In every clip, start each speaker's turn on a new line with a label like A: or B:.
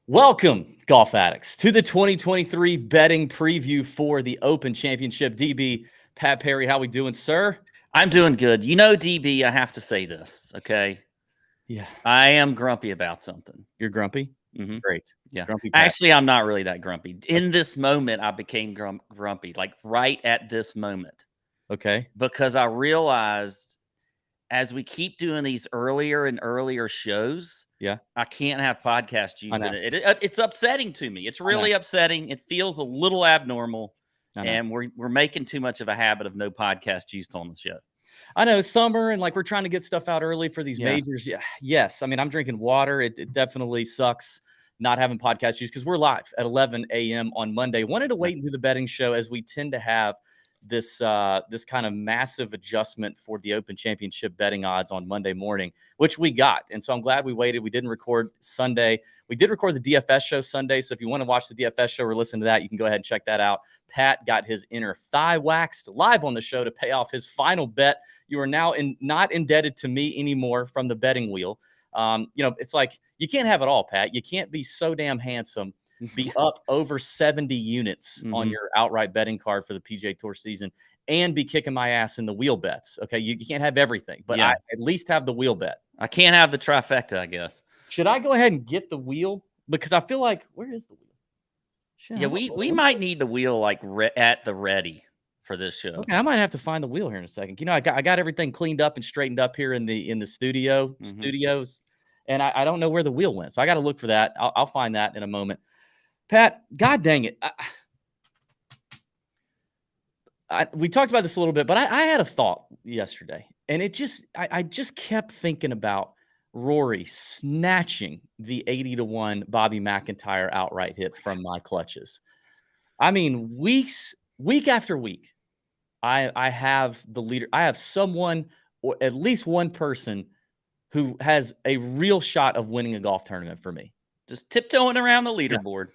A: Welcome, golf addicts, to the 2023 betting preview for the Open Championship. DB, Pat Perry, how we doing, sir?
B: I'm doing good. You know, DB, I have to say this, okay?
A: Yeah,
B: I am grumpy about something.
A: you're grumpy.
B: Mhm.
A: Great,
B: Yeah.
A: grumpy Pat.
B: Actually, I'm not really that grumpy. In this moment, I became grumpy, like right at this moment,
A: Okay,
B: because I realized as we keep doing these earlier and earlier shows,
A: yeah,
B: I can't have podcast
A: I
B: juice
A: know,
B: in it. It's upsetting to me. It's
A: I know,
B: really upsetting. It feels a little abnormal,
A: I know.
B: and we're making too much of a habit of no podcast juice on the show.
A: I know summer and like we're trying to get stuff out early for these
B: Yeah.
A: majors. Yeah, yes. I mean, I'm drinking water. It definitely sucks not having podcast juice because we're live at 11 a.m. on Monday. Wanted to
B: Yeah.
A: wait and do the betting show as we tend to have this this kind of massive adjustment for the Open Championship betting odds on Monday morning, which we got. And so I'm glad we waited. We didn't record Sunday. We did record the DFS show Sunday. So if you want to watch the DFS show or listen to that, you can go ahead and check that out. Pat got his inner thigh waxed live on the show to pay off his final bet. You are now not indebted to me anymore from the betting wheel. It's like you can't have it all, Pat. You can't be so damn handsome, be up over 70 units on
B: Mhm.
A: your outright betting card for the PGA Tour season, and be kicking my ass in the wheel bets. Okay, you can't have everything, but I
B: Yeah.
A: at least have the wheel bet.
B: I can't have the trifecta, I guess.
A: Should I go ahead and get the wheel? Because I feel like where is the wheel? Shit, I
B: Yeah,
A: don't
B: we
A: know.
B: might need the wheel like at the ready for this show.
A: Okay, I might have to find the wheel here in a second. I got everything cleaned up and straightened up here in the
B: Mhm.
A: studios, and I don't know where the wheel went. So I got to look for that. I'll find that in a moment. Pat, God dang it. We talked about this a little bit, but I had a thought yesterday, and I just kept thinking about Rory snatching the 80-1 Bobby McIntyre outright hit from my clutches. I mean, week after week, I have the leader. I have someone or at least one person who has a real shot of winning a golf tournament for me.
B: Just tiptoeing around the
A: Yeah,
B: leaderboard.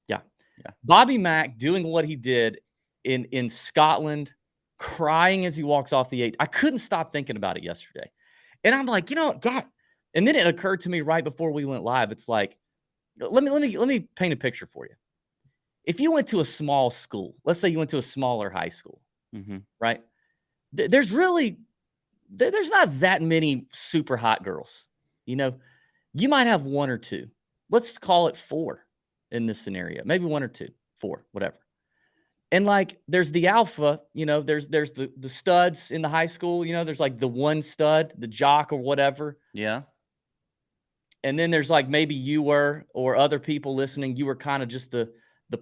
A: yeah.
B: Yeah.
A: Bobby Mack doing what he did in Scotland, crying as he walks off the eight. I couldn't stop thinking about it yesterday. And I'm like, God. And then it occurred to me right before we went live. It's like, let me paint a picture for you. If you went to a small school, let's say you went to a smaller high school,
B: Mhm.
A: right? There's really there's not that many super hot girls. You know, you might have one or two. Let's call it four in this scenario. Maybe one or two, four, whatever. And like there's the alpha, there's the studs in the high school, there's like the one stud, the jock or whatever.
B: Yeah.
A: And then there's like maybe you were or other people listening, you were kind of just the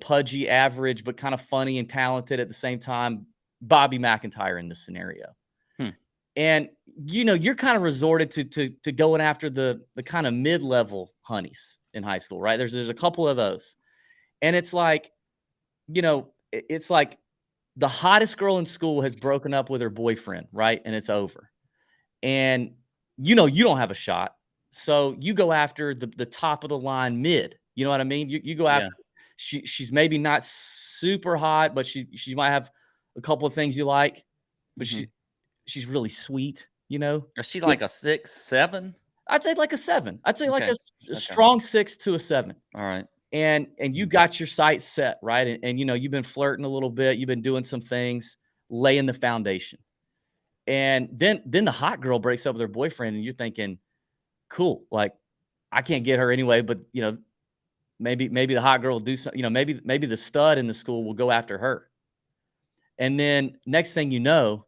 A: pudgy average, but kind of funny and talented at the same time, Bobby McIntyre in this scenario.
B: Hmm.
A: And you're kind of resorted to going after the kind of mid-level honeys in high school, right? There's a couple of those. And it's like, it's like the hottest girl in school has broken up with her boyfriend, right? And it's over. And you don't have a shot. So you go after the top of the line mid. You know what I mean? You go
B: Yeah.
A: after she's maybe not super hot, but she might have a couple of things you like, but
B: Mhm.
A: she's really sweet,
B: Is she
A: Good.
B: like a 6, 7?
A: I'd say like a 7. I'd say like
B: Okay.
A: a
B: Okay.
A: strong 6 to a 7.
B: All right.
A: And you got your sights set, right? And you've been flirting a little bit, you've been doing some things, laying the foundation. And then the hot girl breaks up with her boyfriend, and you're thinking, cool, like I can't get her anyway, but maybe the hot girl will do something, maybe the stud in the school will go after her. And then next thing you know,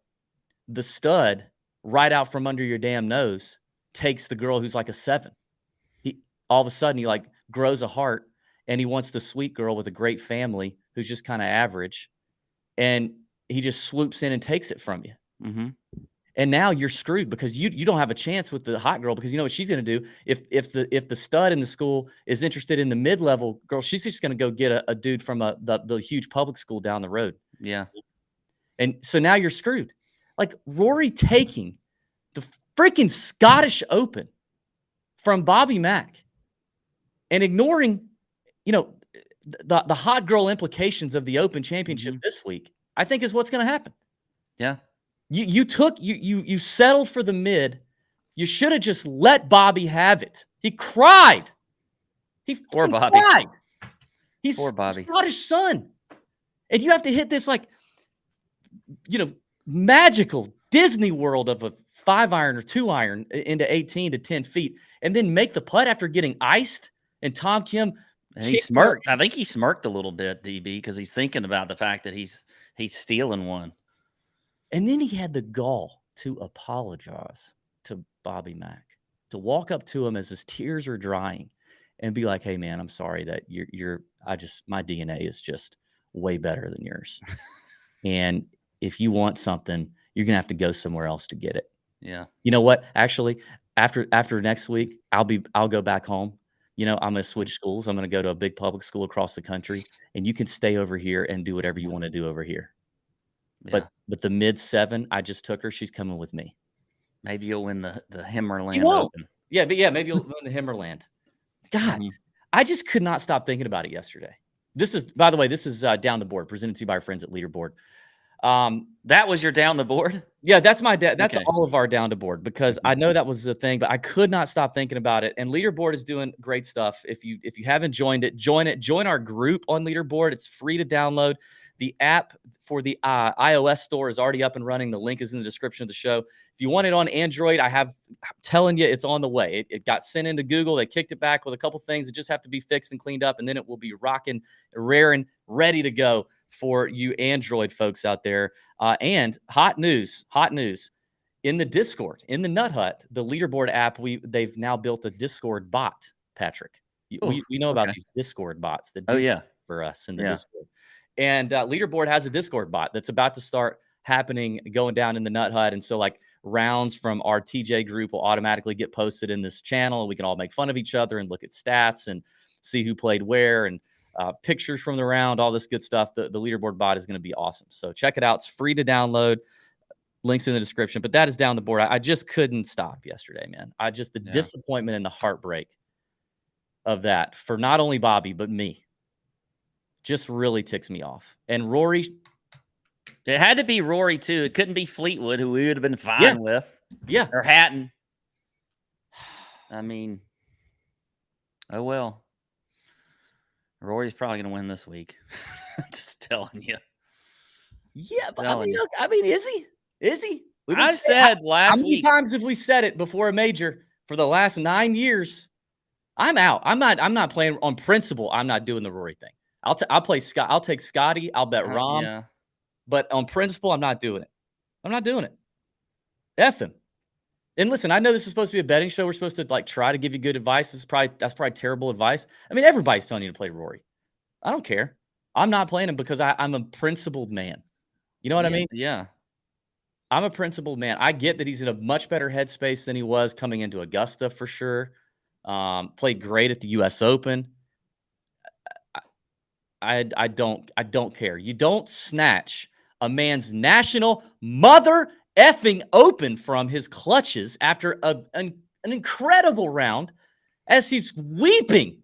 A: the stud right out from under your damn nose takes the girl who's like a 7. He all of a sudden he like grows a heart and he wants the sweet girl with a great family who's just kind of average, and he just swoops in and takes it from you.
B: Mhm.
A: And now you're screwed because you don't have a chance with the hot girl, because you know what she's going to do if the stud in the school is interested in the mid-level girl, she's just going to go get a dude from the huge public school down the road.
B: Yeah.
A: And so now you're screwed. Like Rory taking the freaking Scottish Open from Bobby Mack and ignoring, the hot girl implications of the Open Championship
B: Mhm.
A: this week, I think is what's going to happen.
B: Yeah.
A: You settled for the mid. You should have just let Bobby have it. He cried. He
B: Poor
A: fucking
B: Bobby.
A: cried. He's
B: Poor
A: a
B: Bobby.
A: Scottish son. And you have to hit this like, magical Disney world of a 5-iron or 2-iron into 18 to 10 feet and then make the putt after getting iced. And Tom Kim
B: And he
A: kicked her.
B: smirked. I think he smirked a little bit, DB, because he's thinking about the fact that he's stealing one.
A: And then he had the gall to apologize to Bobby Mack, to walk up to him as his tears are drying and be like, "Hey man, I'm sorry that my DNA is just way better than yours. And if you want something, you're going to have to go somewhere else to get it."
B: Yeah.
A: You know what? Actually, after next week, I'll go back home. I'm gonna switch schools. I'm gonna go to a big public school across the country, and you can stay over here and do whatever you want to do over here.
B: Yeah.
A: But the mid-7, I just took her. She's coming with me.
B: Maybe you'll win the
A: You
B: Himmerland
A: won't.
B: Open.
A: Yeah, but maybe you'll win the Himmerland. God, I just could not stop thinking about it yesterday. By the way, this is Down the Board, presented to you by our friends at Leaderboard.
B: That was your down the board?
A: Yeah, that's my dad. That's
B: Okay.
A: all of our down to board because I know that was the thing, but I could not stop thinking about it. And Leaderboard is doing great stuff. If you haven't joined it, join it. Join our group on Leaderboard. It's free to download. The app for the iOS store is already up and running. The link is in the description of the show. If you want it on Android, I'm telling you, it's on the way. It got sent into Google. They kicked it back with a couple things that just have to be fixed and cleaned up, and then it will be rocking, raring, ready to go for you Android folks out there. And hot news in the Discord, in the Nut Hut, the Leaderboard app, they've now built a Discord bot, Patrick. We know about these Discord bots that do for us in the Discord. And Leaderboard has a Discord bot that's about to start happening, going down in the Nut Hut. And so like rounds from our TJ group will automatically get posted in this channel. And we can all make fun of each other and look at stats and see who played where and pictures from the round, all this good stuff. The Leaderboard bot is going to be awesome. So check it out. It's free to download. Links in the description. But that is Down the Board. I just couldn't stop yesterday, man. The disappointment and the heartbreak of that for not only Bobby, but me just really ticks me off. And Rory.
B: It had to be Rory, too. It couldn't be Fleetwood, who we would have been fine with.
A: Yeah.
B: Or Hatton. I mean, oh well. Rory's probably going to win this week. Just telling you.
A: Yeah, but I mean, is he? Is he?
B: I said last
A: week. How many times have we said it before a major for the last 9 years? I'm out. I'm not playing on principle. I'm not doing the Rory thing. I'll play Scott. I'll take Scotty. I'll bet Rom.
B: Yeah.
A: But on principle, I'm not doing it. I'm not doing it. F him. And listen, I know this is supposed to be a betting show. We're supposed to like try to give you good advice. That's probably terrible advice. I mean, everybody's telling you to play Rory. I don't care. I'm not playing him because I'm a principled man. You know what I mean?
B: Yeah.
A: I'm a principled man. I get that he's in a much better headspace than he was coming into Augusta for sure. Played great at the U.S. Open. I don't care. You don't snatch a man's national mother effing open from his clutches after an incredible round as he's weeping.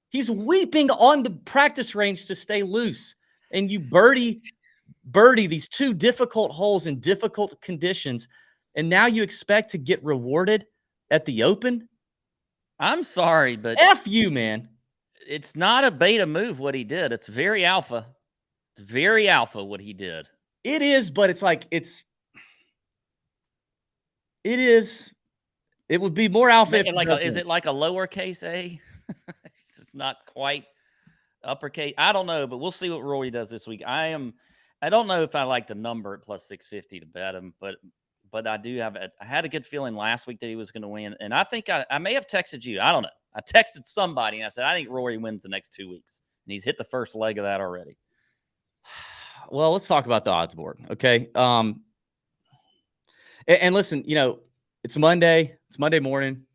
A: He's weeping on the practice range to stay loose. And you birdie these two difficult holes in difficult conditions. And now you expect to get rewarded at the Open?
B: I'm sorry, but
A: F you, man.
B: It's not a beta move what he did. It's very alpha. It's very alpha what he did.
A: It is, but it's like it is. It would be more alpha.
B: Is it like a lowercase a? It's not quite uppercase. I don't know, but we'll see what Rory does this week. I don't know if I like the number at plus 650 to bet him, but I do I had a good feeling last week that he was going to win. And I think I may have texted you. I don't know. I texted somebody and I said, I think Rory wins the next 2 weeks. And he's hit the first leg of that already.
A: Well, let's talk about the odds board. Okay. And listen, it's Monday. It's Monday morning.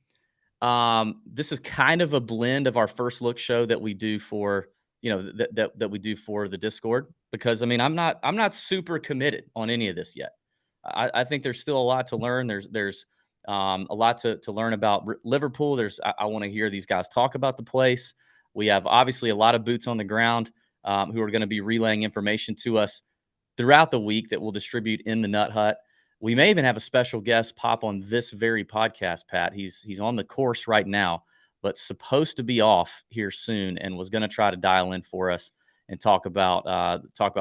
A: This is kind of a blend of our first look show that we do for, that we do for the Discord, because I mean, I'm not super committed on any of this yet. I think there's still a lot to learn. There's a lot to learn about Liverpool. I want to hear these guys talk about the place. We have obviously a lot of boots on the ground who are going to be relaying information to us throughout the week that we'll distribute in the Nut Hut. We may even have a special guest pop on this very podcast, Pat. He's on the course right now, but supposed to be off here soon and was going to try to dial in for us and talk about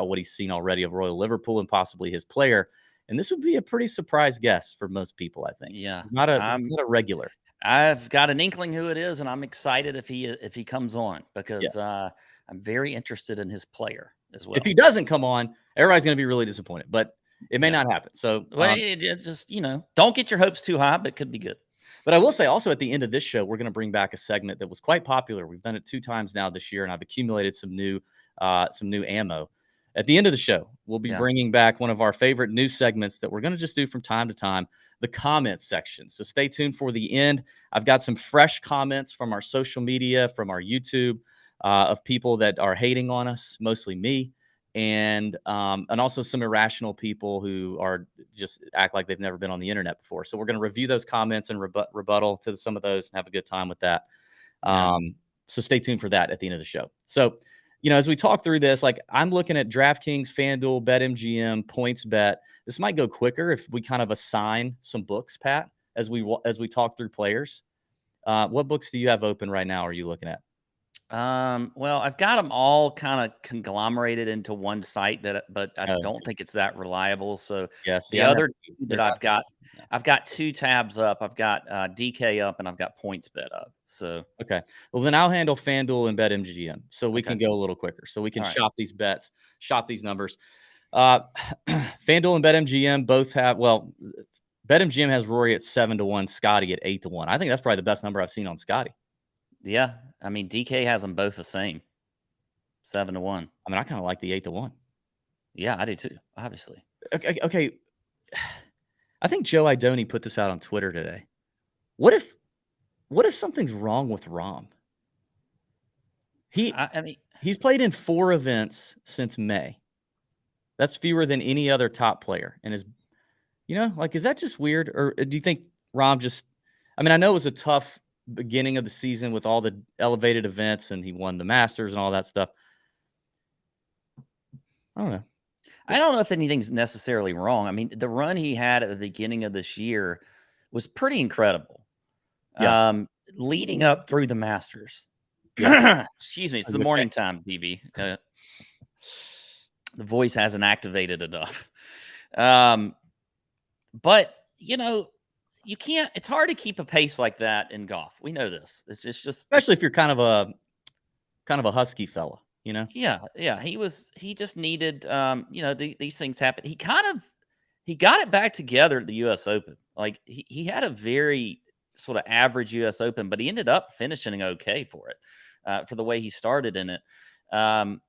A: what he's seen already of Royal Liverpool and possibly his player. And this would be a pretty surprise guest for most people, I think.
B: Yeah.
A: This is not a regular.
B: I've got an inkling who it is, and I'm excited if he comes on
A: Yeah.
B: because I'm very interested in his player as well.
A: If he doesn't come on, everybody's going to be really disappointed, but it may not happen. So,
B: well, just don't get your hopes too high, but it could be good.
A: But I will say also at the end of this show, we're going to bring back a segment that was quite popular. We've done it 2 times now this year, and I've accumulated some new ammo. At the end of the show, we'll be bringing back one of our favorite new segments that we're going to just do from time to time, the comments section. So stay tuned for the end. I've got some fresh comments from our social media, from our YouTube, of people that are hating on us, mostly me, and also some irrational people who are just act like they've never been on the internet before. So we're going to review those comments and rebuttal to some of those and have a good time with that. So stay tuned for that at the end of the show. So, as we talk through this, like I'm looking at DraftKings, FanDuel, BetMGM, PointsBet. This might go quicker if we kind of assign some books, Pat, as we talk through players. What books do you have open right now? Are you looking at?
B: Well, I've got them all kind of conglomerated into one site but I don't think it's that reliable. So the other two that I've got 2 tabs up. I've got DK up and I've got PointsBet up. So
A: okay, well then I'll handle FanDuel and BetMGM, so we can go a little quicker, so we can shop these bets, shop these numbers. FanDuel and BetMGM both have BetMGM has Rory at 7-1, Scotty at 8-1. I think that's probably the best number I've seen on Scotty.
B: Yeah, I mean DK has them both the same, 7-1.
A: I mean, I kind of like the 8-1.
B: Yeah, I do too. Obviously.
A: Okay. I think Joe Idoni put this out on Twitter today. What if something's wrong with Rahm? He's played in 4 events since May. That's fewer than any other top player, and is that just weird, or do you think Rahm just? I mean, I know it was a tough beginning of the season with all the elevated events, and he won the Masters and all that stuff. I don't know.
B: I don't know if anything's necessarily wrong. I mean, the run he had at the beginning of this year was pretty incredible. Yeah. Leading up through the Masters. Yeah. Excuse me. It's the morning time, DB. The voice hasn't activated enough. But, you can't. It's hard to keep a pace like that in golf. We know this. It's just
A: especially if you're kind of a husky fella.
B: Yeah. He just needed, these things happen. He got it back together at the U.S. Open. Like he had a very sort of average U.S. Open, but he ended up finishing okay for it, for the way he started in it. And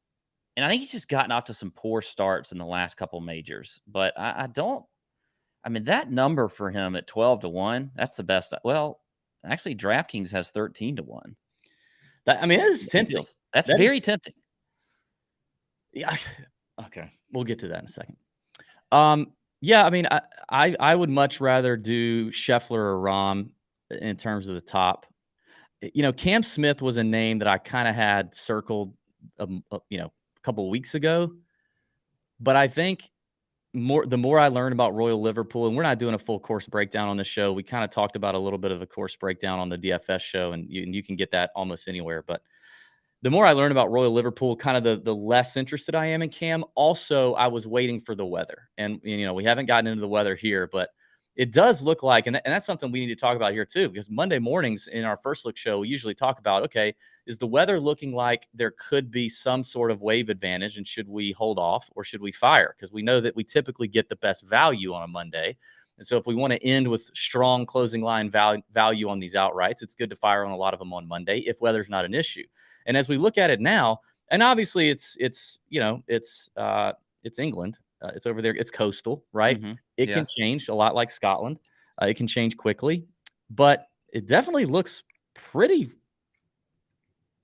B: I think he's just gotten off to some poor starts in the last couple majors. But I mean, that number for him at 12-1, that's the best. Well, actually, DraftKings has 13-1.
A: That is tempting.
B: That's very tempting.
A: Yeah. Okay. We'll get to that in a second. Yeah, I mean, I would much rather do Scheffler or Rahm in terms of the top. Cam Smith was a name that I kind of had circled, a couple of weeks ago. But I think the more I learn about Royal Liverpool, and we're not doing a full course breakdown on the show. We kind of talked about a little bit of a course breakdown on the DFS show, and you can get that almost anywhere. But the more I learn about Royal Liverpool, kind of the less interested I am in Cam. Also, I was waiting for the weather. And, we haven't gotten into the weather here, but it does look like, and that's something we need to talk about here too, because Monday mornings in our First Look show, we usually talk about, okay, is the weather looking like there could be some sort of wave advantage, and should we hold off or should we fire? Because we know that we typically get the best value on a Monday. And so if we want to end with strong closing line value on these outrights, it's good to fire on a lot of them on Monday if weather's not an issue. And as we look at it now, and obviously it's England. It's over there. It's coastal, right? Mm-hmm. It can change a lot like Scotland. It can change quickly, but it definitely looks pretty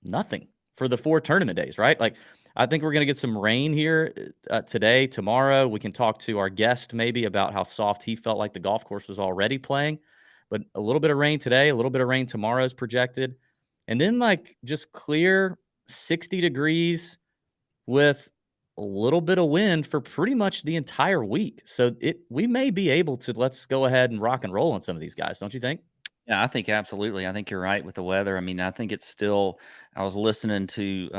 A: nothing for the 4 tournament days, right? Like, I think we're going to get some rain here today, tomorrow. We can talk to our guest maybe about how soft he felt like the golf course was already playing, but a little bit of rain today, a little bit of rain tomorrow is projected. And then just clear 60 degrees with a little bit of wind for pretty much the entire week. So we may be able to, let's go ahead and rock and roll on some of these guys. Don't you think?
B: Yeah, I think absolutely. I think you're right with the weather. I mean, I think it's still. I was listening to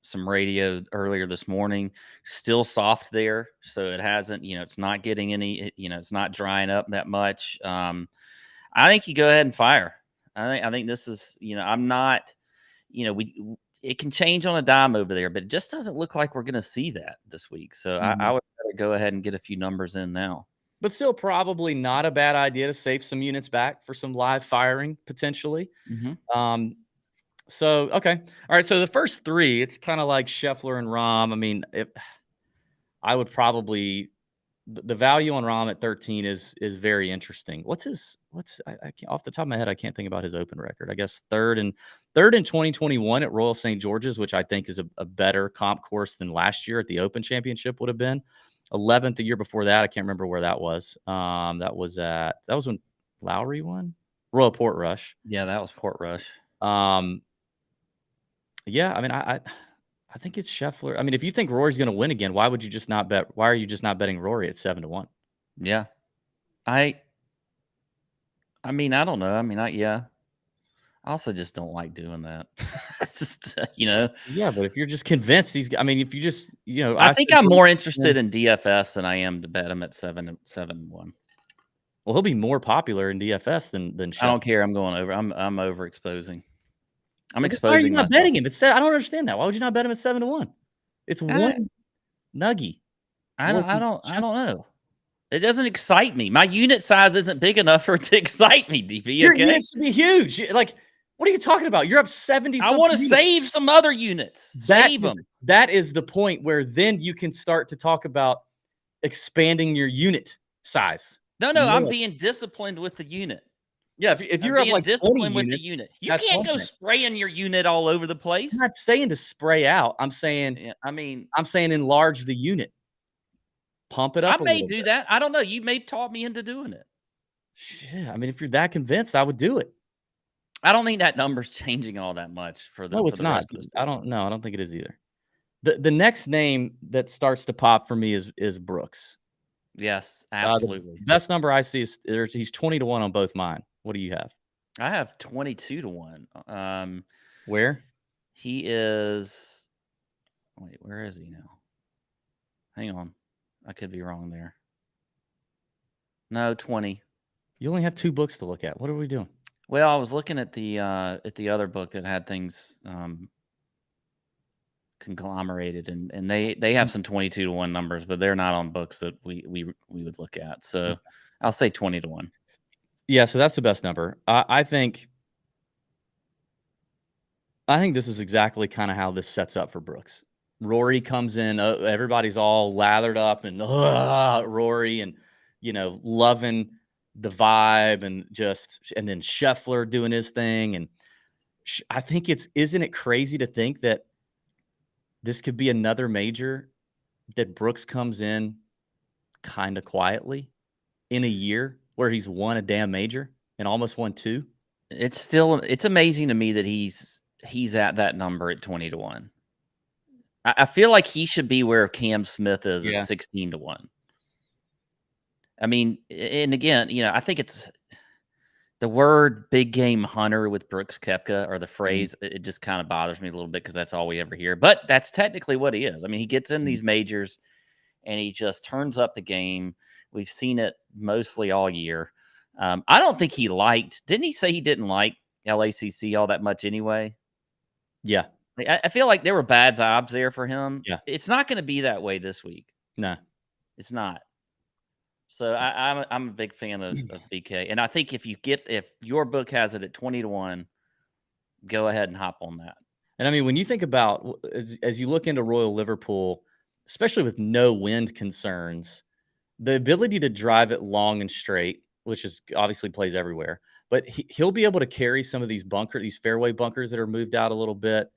B: some radio earlier this morning. Still soft there, so it hasn't. It's not getting any. It's not drying up that much. I think you go ahead and fire. I think this is. I'm not. We it can change on a dime over there, but it just doesn't look like we're going to see that this week. So I
A: Mhm.
B: would rather go ahead and get a few numbers in now.
A: But still probably not a bad idea to save some units back for some live firing potentially.
B: Hmm.
A: Um, so okay. All right, so the first 3, it's kinda like Scheffler and Rahm. I mean, if I would probably the value on Rahm at 13 is very interesting. What's I can't off the top of my head, I can't think about his open record. I guess third in 2021 at Royal St. George's, which I think is a better comp course than last year at the Open Championship would have been. 11th the year before that. I can't remember where that was. That was when Lowry won? Royal Portrush.
B: Yeah, that was Portrush.
A: Um, yeah, I mean, I think it's Scheffler. I mean, if you think Rory's gonna win again, why are you just not betting Rory at 7-1?
B: Yeah, I I mean, I don't know. I mean, yeah. I also just don't like doing that. It's just,
A: Yeah, but if you're just convinced I mean, if you just,
B: I
A: I
B: think
A: said
B: I'm
A: Rory's
B: more
A: gonna
B: interested
A: win.
B: in DFS than I am to bet him at 7-1.
A: Well, he'll be more popular in DFS than
B: I don't
A: Scheffler.
B: care. I'm going over. I'm overexposing. I'm
A: Well, then why are you
B: exposing
A: not
B: myself.
A: betting him? I don't understand that. Why would you not bet him at 7-1? It's
B: I
A: one nuggy
B: I
A: more
B: don't I
A: than
B: don't I don't
A: Scheffler.
B: know. It doesn't excite me. My unit size isn't big enough for it to excite me, DB.
A: Your
B: Okay.
A: units should be huge. Like, what are you talking about? You're up 70
B: I want
A: something
B: to
A: units.
B: save some other units. Save them.
A: That is the point where then you can start to talk about expanding your unit size
B: No, I'm
A: more.
B: being disciplined with the unit.
A: Yeah, if
B: I'm
A: you're up
B: being
A: like 20
B: disciplined with the
A: units,
B: unit. You
A: that's
B: can't
A: one
B: go
A: thing.
B: spraying your unit all over the
A: I'm
B: place.
A: not saying to spray out.
B: Yeah, I mean,
A: I'm saying enlarge the unit. Pump it
B: I
A: up a
B: may
A: little
B: do
A: bit.
B: that. I don't know. You may talk me into doing it.
A: Shit, I mean, if you're that convinced, I would do it.
B: I don't think that number's changing all that much for the
A: No,
B: for
A: it's
B: the
A: not.
B: rest of us to
A: I
B: go
A: don't
B: on.
A: no, I don't think it is either. The next name that starts to pop for me is Brooks.
B: Yes,
A: The
B: absolutely.
A: best number I see is he's 20-1 on both mine. What do you have?
B: I have 22-1.
A: Where?
B: He is. Wait, where is he now? Hang on, I could be wrong there. No, 20.
A: You only have 2 books to look at. What are we doing?
B: Well, I was looking at the other book that had things conglomerated, and they have some 22-1 numbers, but they're not on books that we would look at. So I'll say 20-1.
A: Yeah, so that's the best number. I think this is exactly kinda how this sets up for Brooks. Rory comes in, everybody's all lathered up and, Rory and, loving the vibe and then Scheffler doing his thing, and I think isn't it crazy to think that this could be another major that Brooks comes in kinda quietly in a year where he's won a damn major and almost won 2?
B: It's amazing to me that he's at that number at 20-1. I feel like he should be where Cam Smith is at
A: Yeah.
B: 16-1. I mean, and again, I think it's the word big game hunter with Brooks Koepka, or the
A: Mhm,
B: phrase, it just kind of bothers me a little bit because that's all we ever hear. But that's technically what he is. I mean, he gets in
A: mhm.
B: these majors and he just turns up the game. We've seen it mostly all year. I don't think didn't he say he didn't like LACC all that much anyway?
A: Yeah,
B: Like, I feel like there were bad vibes there for him.
A: yeah.
B: It's not going to be that way this week.
A: No.
B: It's not. So I'm a big fan of BK, and I think if your book has it at 20-1, go ahead and hop on that.
A: And I mean, when you think about as you look into Royal Liverpool, especially with no wind concerns, the ability to drive it long and straight, which is obviously plays everywhere, but he'll be able to carry some of these fairway bunkers that are moved out a little bit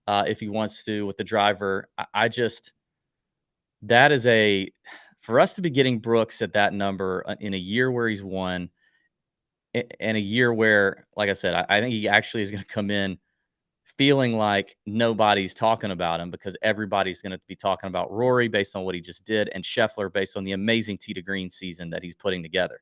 A: if he wants to with the driver. I just that is a for us to be getting Brooks at that number in a year where he's won, and a year where, like I said, I think he actually is going to come in feeling like nobody's talking about him because everybody's going to be talking about Rory based on what he just did and Scheffler based on the amazing tee to green season that he's putting together.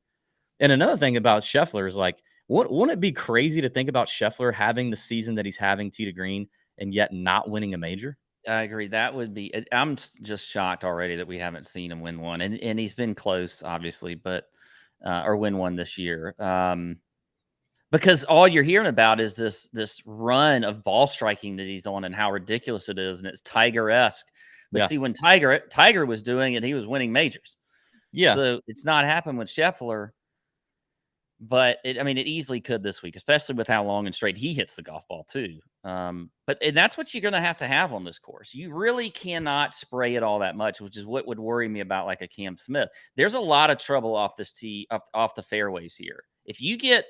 A: And another thing about Scheffler is like Wouldn't it be crazy to think about Scheffler having the season that he's having tee to green and yet not winning a major?
B: I agree. That would be. I'm just shocked already that we haven't seen him win one, and he's been close, obviously, but or win one this year. Because all you're hearing about is this run of ball striking that he's on and how ridiculous it is, and it's Tiger-esque. But
A: Yeah.
B: see, when Tiger was doing it, he was winning majors.
A: Yeah.
B: So it's not happened with Scheffler, but I mean, it easily could this week, especially with how long and straight he hits the golf ball too. And that's what you're going to have on this course. You really cannot spray it all that much, which is what would worry me about like a Cam Smith. There's a lot of trouble off this tee, off the fairways here. If you get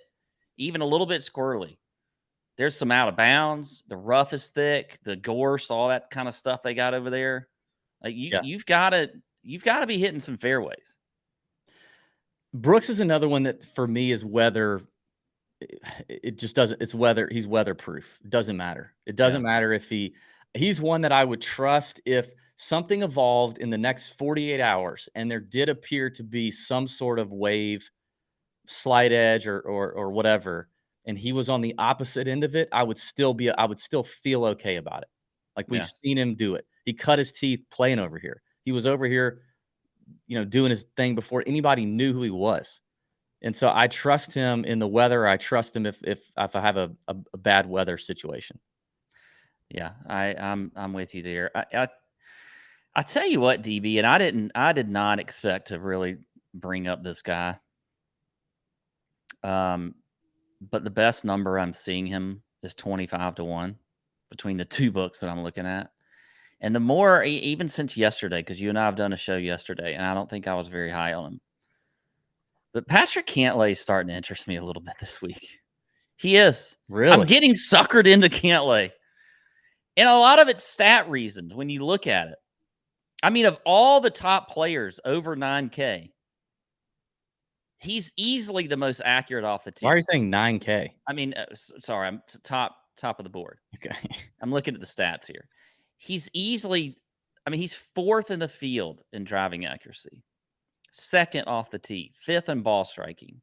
B: even a little bit squirrely, there's some out of bounds. The rough is thick, the gorse, all that kind of stuff they got over there. Like
A: Yeah.
B: you've got to be hitting some fairways.
A: Brooks is another one that for me is weather. It just doesn't. It's weather. He's weatherproof. It doesn't matter. It doesn't matter if he's one that I would trust if something evolved in the next 48 hours and there did appear to be some sort of wave, slight edge or whatever, and he was on the opposite end of it, I would still feel okay about it. Like we've seen him do it. He cut his teeth playing over here. He was over here, doing his thing before anybody knew who he was. And so I trust him in the weather. I trust him if I have a bad weather situation.
B: Yeah, I'm with you there. I tell you what, DB, and I did not expect to really bring up this guy. But the best number I'm seeing him is 25-1 between the two books that I'm looking at. And the more, even since yesterday, because you and I have done a show yesterday, and I don't think I was very high on him. But Patrick Cantlay is starting to interest me a little bit this week. He is.
A: Really?
B: I'm getting suckered into Cantlay. And a lot of it's stat reasons when you look at it. I mean, of all the top players over 9K, he's easily the most accurate off the tee.
A: Why are you saying 9K?
B: I mean, sorry, I'm top of the board.
A: Okay.
B: I'm looking at the stats here. He's he's fourth in the field in driving accuracy, second off the tee, fifth in ball striking,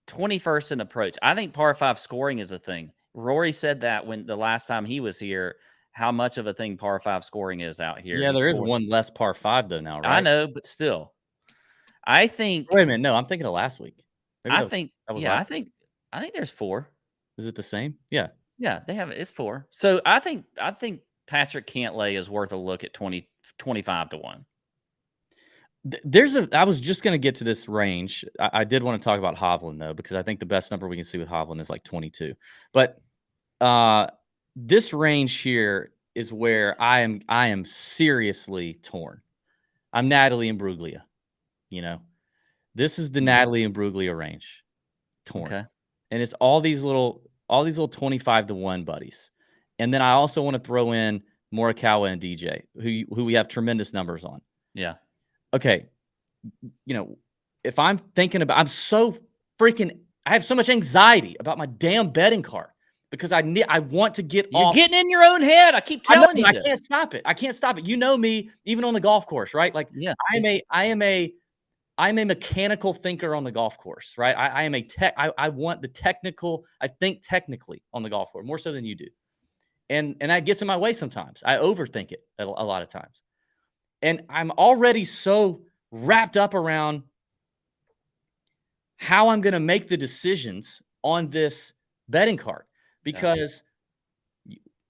B: 21st in approach. I think par 5 scoring is a thing. Rory said that when the last time he was here, how much of a thing par 5 scoring is out here.
A: Yeah, there is one less par 5 though now, right?
B: I know, but still. I think.
A: Wait a minute. No, I'm thinking of last week.
B: I think there's 4.
A: Is it the same? Yeah.
B: Yeah, they have it. It's 4. So I think Patrick Cantlay is worth a look at 25-1.
A: I was just going to get to this range. I did want to talk about Hovland though, because I think the best number we can see with Hovland is like 22. But this range here is where I am seriously torn. I'm Natalie Imbruglia. This is the Natalie Imbruglia range. Torn.
B: Okay.
A: And it's all these little 25-1 buddies. And then I also want to throw in Morikawa and DJ, who we have tremendous numbers on.
B: Yeah.
A: Okay. If I'm thinking about, I have so much anxiety about my damn betting card because I want to get
B: You're
A: off.
B: getting in your own head. I keep telling you this.
A: I can't stop it. You know me, even on the golf course, right? Like,
B: yeah,
A: I'm a mechanical thinker on the golf course, right? I am I want the technical. I think technically on the golf course more so than you do. And that gets in my way sometimes. I overthink it a lot of times. And I'm already so wrapped up around how I'm going to make the decisions on this betting card because,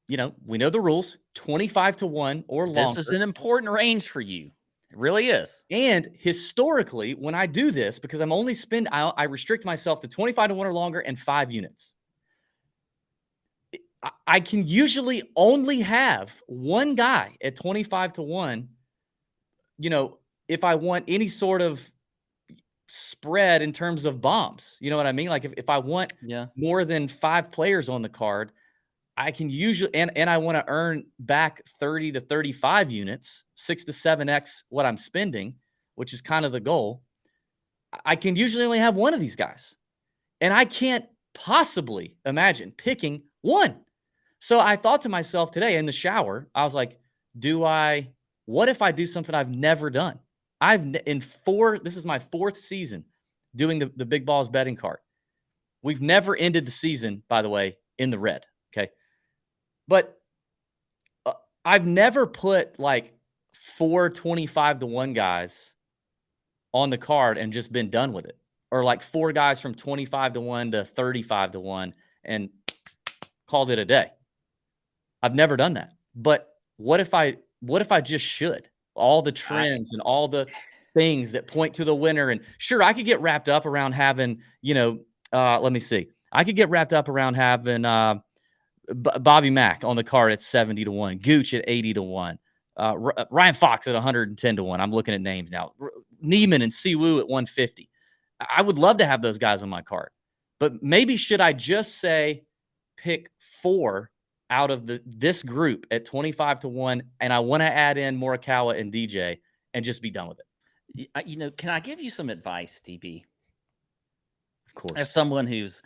A: we know the rules, 25-1 or longer.
B: This is an important range for you. It really is.
A: And historically, when I do this, because I restrict myself to 25-1 or longer and 5 units. I can usually only have one guy at 25-1. If I want any sort of spread in terms of bombs, you know what I mean? Like if I want more than 5 players on the card, I can usually, and I want to earn back 30 to 35 units, 6 to 7x what I'm spending, which is kind of the goal. I can usually only have one of these guys. And I can't possibly imagine picking one. So I thought to myself today in the shower, I was like, what if I do something I've never done? This is my 4th season doing the big balls betting card. We've never ended the season, by the way, in the red. Okay. But I've never put like 4 25-1 guys on the card and just been done with it. Or like 4 guys from 25-1 to 35-1 and called it a day. I've never done that. But what if I just should? All the trends and all the things that point to the winner. And sure, I could get wrapped up around having, let me see. I could get wrapped up around having Bobby Mack on the card at 70-1, Gooch at 80-1, Ryan Fox at 110-1. I'm looking at names now. Neiman and Siwoo at 150. I would love to have those guys on my card. But maybe should I just say pick 4 out of this group at 25-1, and I want to add in Morikawa and DJ and just be done with it?
B: Can I give you some advice, TB?
A: Of course.
B: As someone who's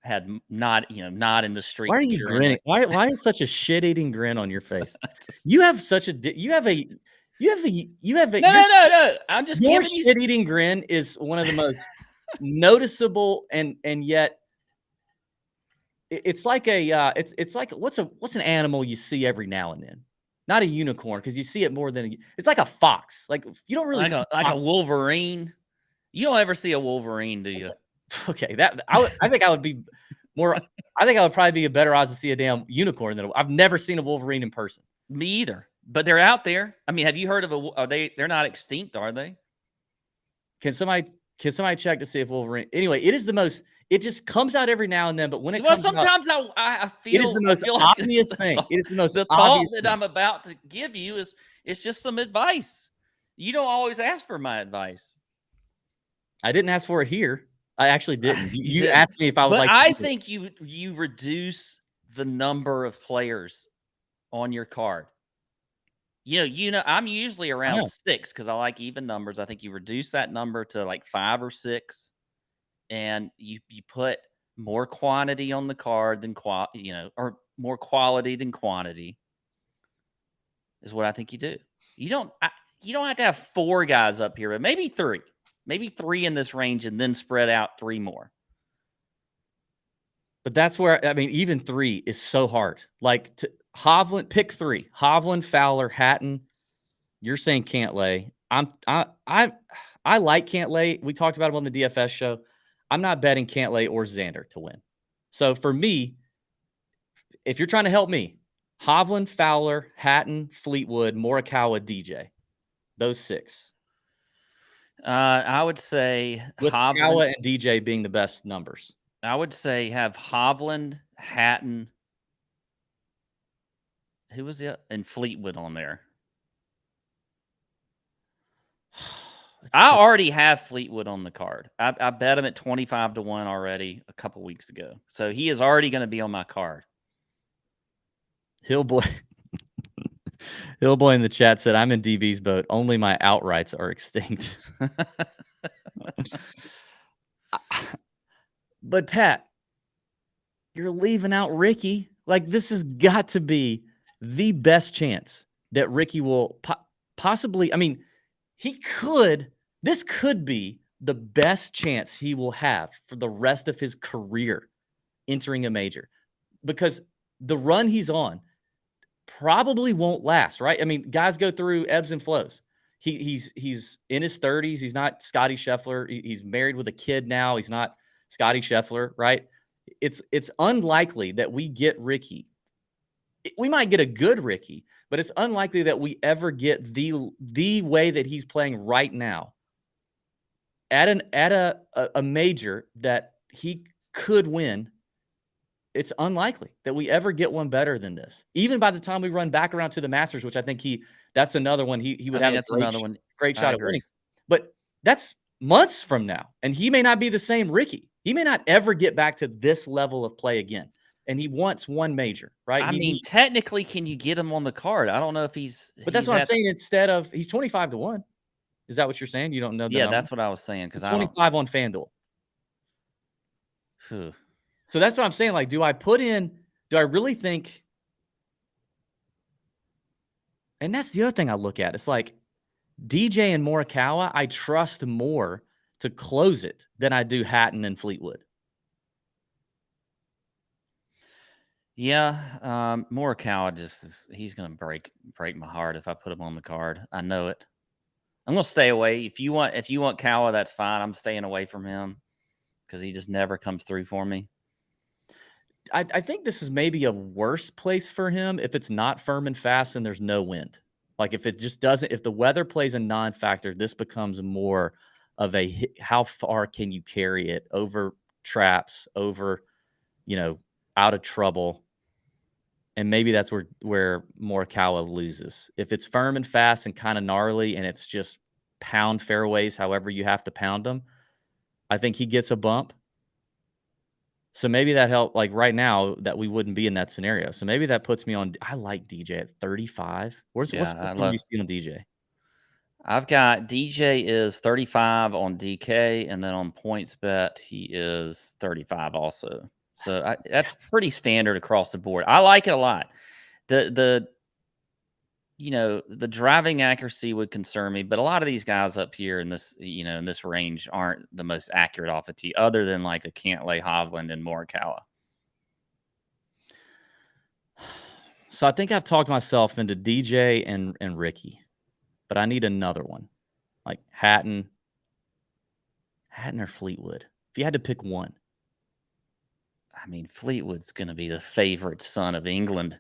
B: had not in the street.
A: Why are you grinning? Why is such a shit-eating grin on your face? You have such a
B: no. I'm just
A: your
B: giving you
A: shit-eating grin is one of the most noticeable and yet it's like it's like what's an animal you see every now and then? Not a unicorn because you see it more than it's like a fox. Like you don't really
B: like a Wolverine. You don't ever see a Wolverine, do you?
A: Okay, I think I would be more. I think I would probably be a better odds to see a damn unicorn than I've never seen a Wolverine in person.
B: Me either. But they're out there. I mean, have you heard of they're not extinct, are they?
A: Can somebody check to see if Wolverine? Anyway, it is the most. It just comes out every now and then, but when it comes
B: sometimes
A: out,
B: I feel
A: it is the most obvious thing. It is the most
B: the thought that I'm about to give you is it's just some advice. You don't always ask for my advice.
A: I didn't ask for it here. I actually didn't. You asked me if I would like.
B: I think you reduce the number of players on your card. I'm usually around 6 because I like even numbers. I think you reduce that number to like 5 or 6, and you put more quantity on the card than or more quality than quantity. Is what I think you do. You don't have to have 4 guys up here, but maybe 3. Maybe 3 in this range and then spread out 3 more.
A: But that's where, I mean, even 3 is so hard. Like Hovland, pick 3. Hovland, Fowler, Hatton. You're saying Cantlay. I like Cantlay. We talked about him on the DFS show. I'm not betting Cantlay or Xander to win. So for me, if you're trying to help me, Hovland, Fowler, Hatton, Fleetwood, Morikawa, DJ. Those 6.
B: I would say
A: with Hovland and DJ being the best numbers.
B: I would say have Hovland, Hatton. Who was it? And Fleetwood on there. I already have Fleetwood on the card. I bet him at 25-1 already a couple weeks ago. So he is already going to be on my card.
A: Hillboy in the chat said, I'm in DB's boat. Only my outrights are extinct. But Pat, you're leaving out Ricky. Like this has got to be the best chance that Ricky will possibly. I mean, this could be the best chance he will have for the rest of his career entering a major, because the run he's on probably won't last, right? I mean, guys go through ebbs and flows. He's in his 30s. He's not Scotty Scheffler. He's married with a kid now. He's not Scotty Scheffler, right? It's unlikely that we get Ricky. We might get a good Ricky, but it's unlikely that we ever get the way that he's playing right now at a major that he could win. It's unlikely that we ever get one better than this. Even by the time we run back around to the Masters, which I think that's another one he would have a great shot at winning. But that's months from now, and he may not be the same Ricky. He may not ever get back to this level of play again. And he wants one major, right?
B: I mean, technically, can you get him on the card? I don't know if he's.
A: But that's what I'm saying. Instead of he's 25-1. Is that what you're saying? You don't know?
B: Yeah, that's what I was saying.
A: Because 25 on FanDuel.
B: Whew.
A: So that's what I'm saying. Like, do I really think? And that's the other thing I look at. It's like DJ and Morikawa, I trust more to close it than I do Hatton and Fleetwood.
B: Yeah, Morikawa he's gonna break my heart if I put him on the card. I know it. I'm gonna stay away. If you want Kawa, that's fine. I'm staying away from him because he just never comes through for me.
A: I think this is maybe a worse place for him if it's not firm and fast and there's no wind. Like if it just doesn't, if the weather plays a non-factor, this becomes more of a how far can you carry it over traps, over, you know, out of trouble. And maybe that's where Morikawa loses. If it's firm and fast and kind of gnarly and it's just pound fairways however you have to pound them, I think he gets a bump. So maybe that helped, like, right now that we wouldn't be in that scenario. So maybe that puts me on I like DJ at 35. What's
B: Yeah,
A: this number you see on DJ?
B: I've got DJ is 35 on DK, and then on PointsBet he is 35 also. So that's pretty standard across the board. I like it a lot. The driving accuracy would concern me, but a lot of these guys up here in this range aren't the most accurate off the tee, other than like a Cantlay, Hovland, and Morikawa.
A: So I think I've talked myself into DJ and Ricky, but I need another one. Like Hatton or Fleetwood. If you had to pick one.
B: I mean, Fleetwood's going to be the favorite son of England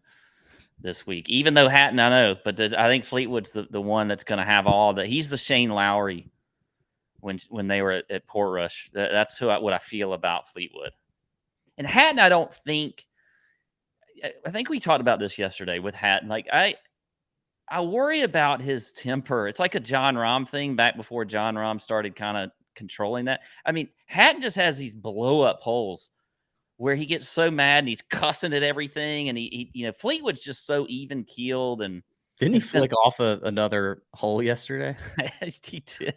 B: this week, even though Hatton, I know, but I think Fleetwood's the one that's going to have all that. He's the Shane Lowry when they were at Portrush. That's what I feel about Fleetwood. And Hatton, I think we talked about this yesterday with Hatton. Like I worry about his temper. It's like a John Rahm thing back before John Rahm started kind of controlling that. I mean, Hatton just has these blow up holes where he gets so mad and he's cussing at everything. And Fleetwood's just so even keeled. And
A: didn't he flick off another hole yesterday?
B: He did.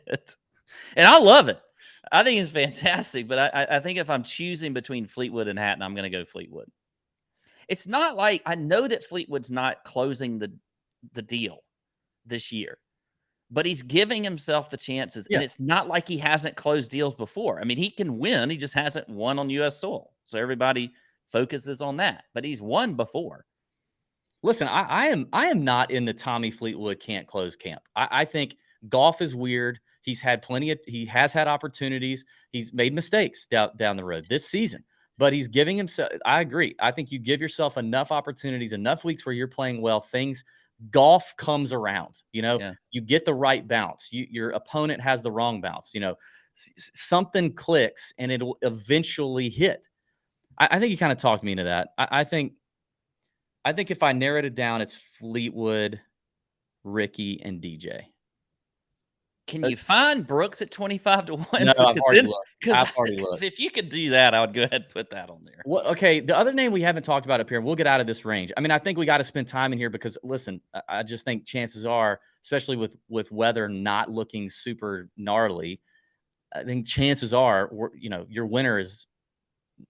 B: And I love it. I think it's fantastic. But I think if I'm choosing between Fleetwood and Hatton, I'm going to go Fleetwood. It's not like I know that Fleetwood's not closing the deal this year, but he's giving himself the chances.
A: Yeah.
B: And it's not like he hasn't closed deals before. I mean, he can win. He just hasn't won on U.S. soil. So everybody focuses on that, but he's won before.
A: Listen, I am not in the Tommy Fleetwood can't close camp. I think golf is weird. He has had opportunities. He's made mistakes down the road this season, but he's giving himself. I agree. I think you give yourself enough opportunities, enough weeks where you're playing well. Golf comes around.
B: Yeah.
A: You get the right bounce. Your opponent has the wrong bounce. Something clicks and it'll eventually hit. I think you kind of talked me into that. I think if I narrowed it down, it's Fleetwood, Ricky, and DJ.
B: Can you find Brooks at 25 to 1?
A: No, I've already looked.
B: Because if you could do that, I would go ahead and put that on there.
A: Well, okay, the other name we haven't talked about up here, we'll get out of this range. I mean, I think we got to spend time in here because, listen, I just think chances are, especially with weather not looking super gnarly, I think chances are, your winner is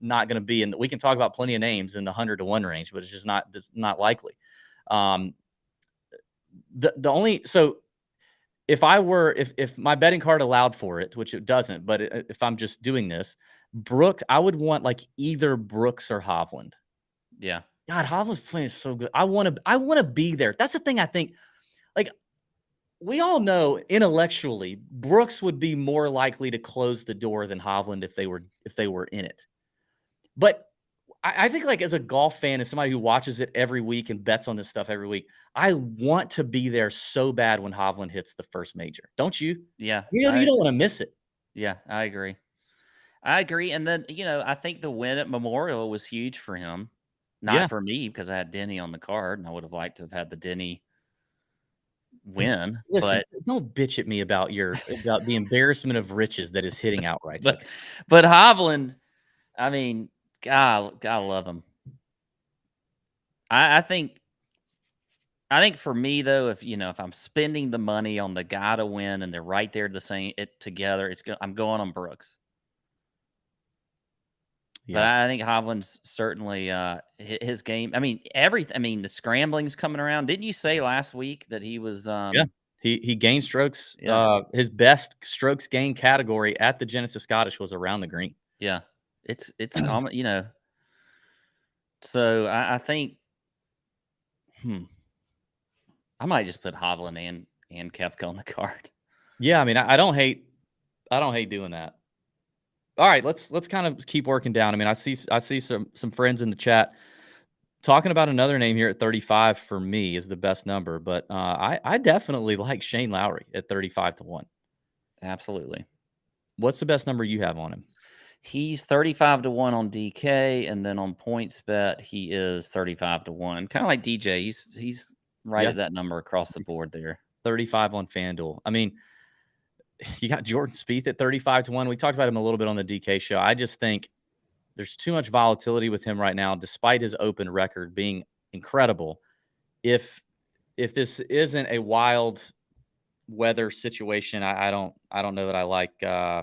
A: not going to be in. We can talk about plenty of names in the 100 to 1 range, but it's just not likely. If my betting card allowed for it, which it doesn't, but if I'm just doing this, Brooks, I would want like either Brooks or Hovland.
B: Yeah.
A: God, Hovland's playing so good. I want to be there. That's the thing. I think, like, we all know intellectually, Brooks would be more likely to close the door than Hovland if they were in it. But I think, like, as a golf fan, as somebody who watches it every week and bets on this stuff every week, I want to be there so bad when Hovland hits the first major. Don't you?
B: Yeah.
A: You don't want to miss it.
B: Yeah, I agree. And then, I think the win at Memorial was huge for him. Not for me, because I had Denny on the card, and I would have liked to have had the Denny win.
A: Listen, don't bitch at me about the embarrassment of riches that is hitting outright.
B: But Hovland, I mean, God, love him. I think for me though, if I'm spending the money on the guy to win and they're right there together, I'm going on Brooks. Yeah. But I think Hovland's certainly his game. I mean, the scrambling's coming around. Didn't you say last week that he was?
A: Yeah, he gained strokes. Yeah. His best strokes gained category at the Genesis Scottish was around the green.
B: Yeah, it's common. So I think, hmm, I might just put Hovland and Koepka on the card.
A: Yeah, I mean, I don't hate doing that. All right, let's kind of keep working down. I mean, I see some friends in the chat talking about another name here at 35 for me is the best number, but I definitely like Shane Lowry at 35 to 1.
B: Absolutely.
A: What's the best number you have on him?
B: He's 35 to 1 on DK, and then on PointsBet, he is 35 to 1. Kind of like DJ. He's right
A: Yeah,
B: at that number across the board there.
A: 35 on FanDuel. I mean, you got Jordan Spieth at 35 to 1. We talked about him a little bit on the DK show. I just think there's too much volatility with him right now, despite his open record being incredible. If this isn't a wild weather situation, I don't know that I like I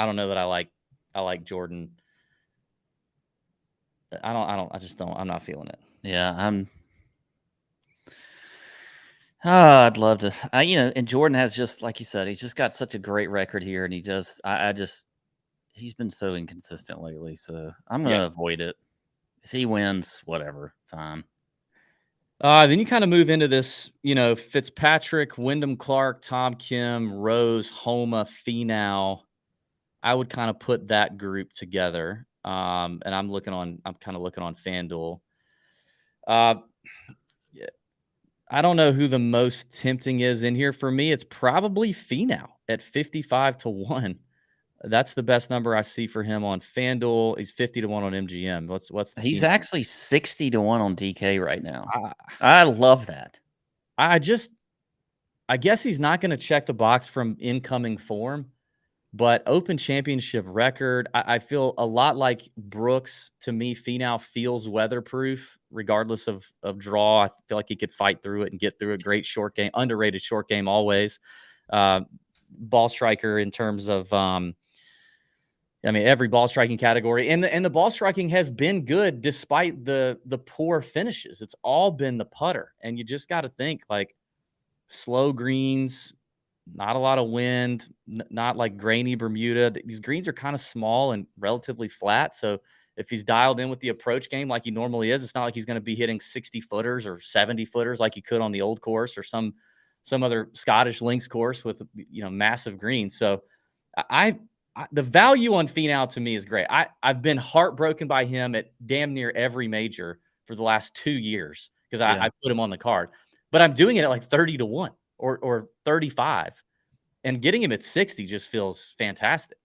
A: don't know that I like Jordan. I just don't I'm not feeling it.
B: Yeah, I'd love to. And Jordan has, just like you said, he's just got such a great record here, and he's been so inconsistent lately. So I'm
A: Yeah.
B: gonna avoid it. If he wins, whatever, fine.
A: Then you kind of move into this, Fitzpatrick, Wyndham Clark, Tom Kim, Rose, Homa, Finau. I would kind of put that group together. And I'm kind of looking on FanDuel. Uh, yeah, I don't know who the most tempting is in here. For me, it's probably Finau at 55 to 1. That's the best number I see for him on FanDuel. He's 50 to 1 on MGM. What's the
B: He's
A: Finau?
B: actually 60 to 1 on DK right now.
A: I,
B: I love that.
A: I just I guess he's not going to check the box from incoming form, but Open Championship record, I feel a lot like Brooks. To me, Finau feels weatherproof regardless of draw. I feel like he could fight through it and get through a great short game, underrated short game always. Uh, Ball striker in terms of, I mean, every ball striking category, and the ball striking has been good despite the poor finishes. It's all been the putter, and you just got to think like slow greens, not a lot of wind, not like grainy Bermuda. These greens are kind of small and relatively flat. So if he's dialed in with the approach game like he normally is, it's not like he's going to be hitting 60 footers or 70 footers like he could on the old course or some other Scottish links course with massive greens. So I, the value on Finau to me is great. I've been heartbroken by him at damn near every major for the last 2 years because
B: Yeah.
A: I put him on the card, but I'm doing it at like 30 to 1 or 35. And getting him at 60 just feels fantastic.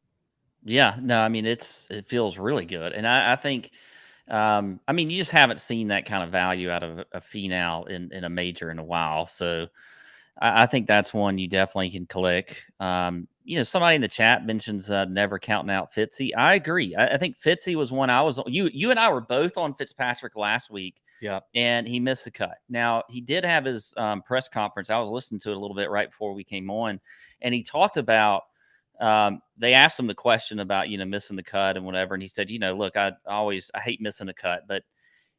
B: Yeah, no, I mean, it feels really good, and I think, I mean, you just haven't seen that kind of value out of a Finau in a major in a while, so I think that's one you definitely can click. Somebody in the chat mentions never counting out Fitzy. I agree. I think Fitzy was one I was. You and I were both on Fitzpatrick last week,
A: Yeah.
B: and he missed the cut. Now he did have his press conference. I was listening to it a little bit right before we came on, and he talked about. They asked him the question about missing the cut and whatever, and he said, look, I hate missing the cut, but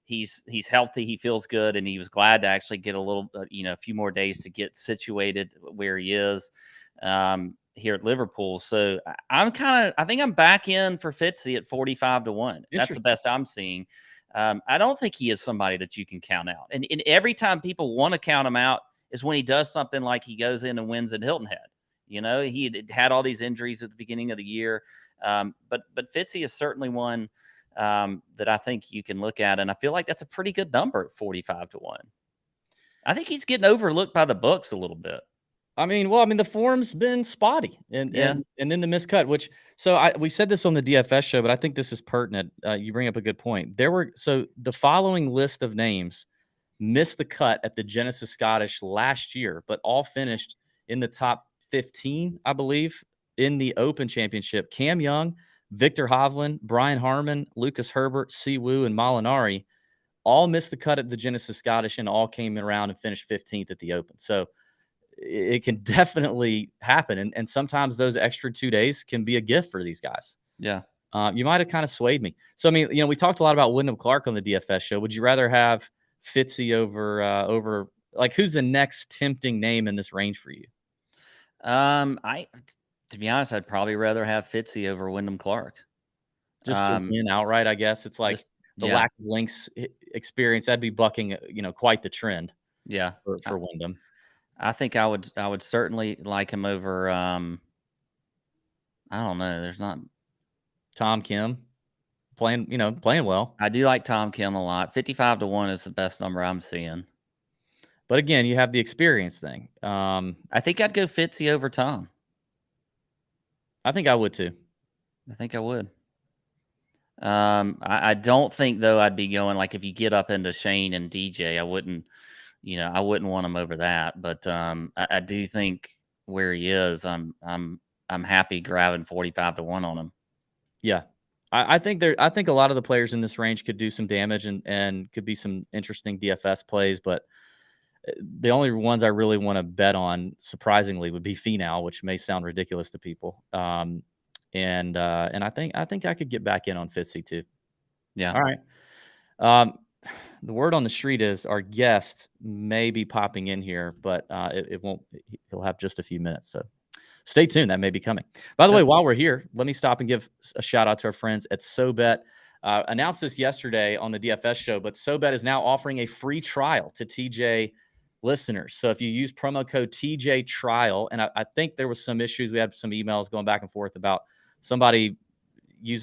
B: he's healthy, he feels good, and he was glad to actually get a little, a few more days to get situated where he is here at Liverpool. So I think I'm back in for Fitzy at 45 to 1. That's the
A: Interesting.
B: best I'm seeing. I don't think he is somebody that you can count out. And every time people want to count him out is when he does something like he goes in and wins at Hilton Head. He had all these injuries at the beginning of the year. But Fitzy is certainly one that I think you can look at. And I feel like that's a pretty good number at 45 to 1. I think he's getting overlooked by the books a little bit.
A: I mean, the form's been spotty, and
B: Yeah.
A: and then the miscut. We said this on the DFS show, but I think this is pertinent. You bring up a good point. The following list of names missed the cut at the Genesis Scottish last year, but all finished in the top 15, I believe, in the Open Championship. Cam Young, Victor Hovland, Brian Harmon, Lucas Herbert, Siwoo, and Molinari all missed the cut at the Genesis Scottish and all came around and finished 15th at the Open. So it can definitely happen. And sometimes those extra 2 days can be a gift for these guys.
B: Yeah.
A: You might have kind of swayed me. So, I mean, we talked a lot about Wyndham Clark on the DFS show. Would you rather have Fitzy over like who's the next tempting name in this range for you?
B: To be honest, I'd probably rather have Fitzy over Wyndham Clark.
A: Just to win outright, I guess. It's like the
B: Yeah.
A: lack of links experience, that'd be bucking, quite the trend
B: Yeah. I,
A: for Wyndham.
B: I think I would certainly like him over. I don't know. There's not.
A: Tom Kim playing well.
B: I do like Tom Kim a lot. 55-1 is the best number I'm seeing.
A: But again, you have the experience thing.
B: I think I'd go Fitzy over Tom.
A: I think I would too.
B: I think I would. I don't think though I'd be going like if you get up into Shane and DJ, I wouldn't. I wouldn't want him over that. But I do think where he is, I'm happy grabbing 45-1 on him.
A: Yeah. I think a lot of the players in this range could do some damage and could be some interesting DFS plays, but the only ones I really want to bet on, surprisingly, would be Finau, which may sound ridiculous to people. And I think I could get back in on Fitzy too.
B: Yeah.
A: All right. The word on the street is our guest may be popping in here, but it won't. He'll have just a few minutes, so stay tuned. That may be coming. By the way, while we're here, let me stop and give a shout out to our friends at SoBet. Announced this yesterday on the DFS show, but SoBet is now offering a free trial to TJ listeners. So if you use promo code TJ Trial, and I think there was some issues. We had some emails going back and forth about somebody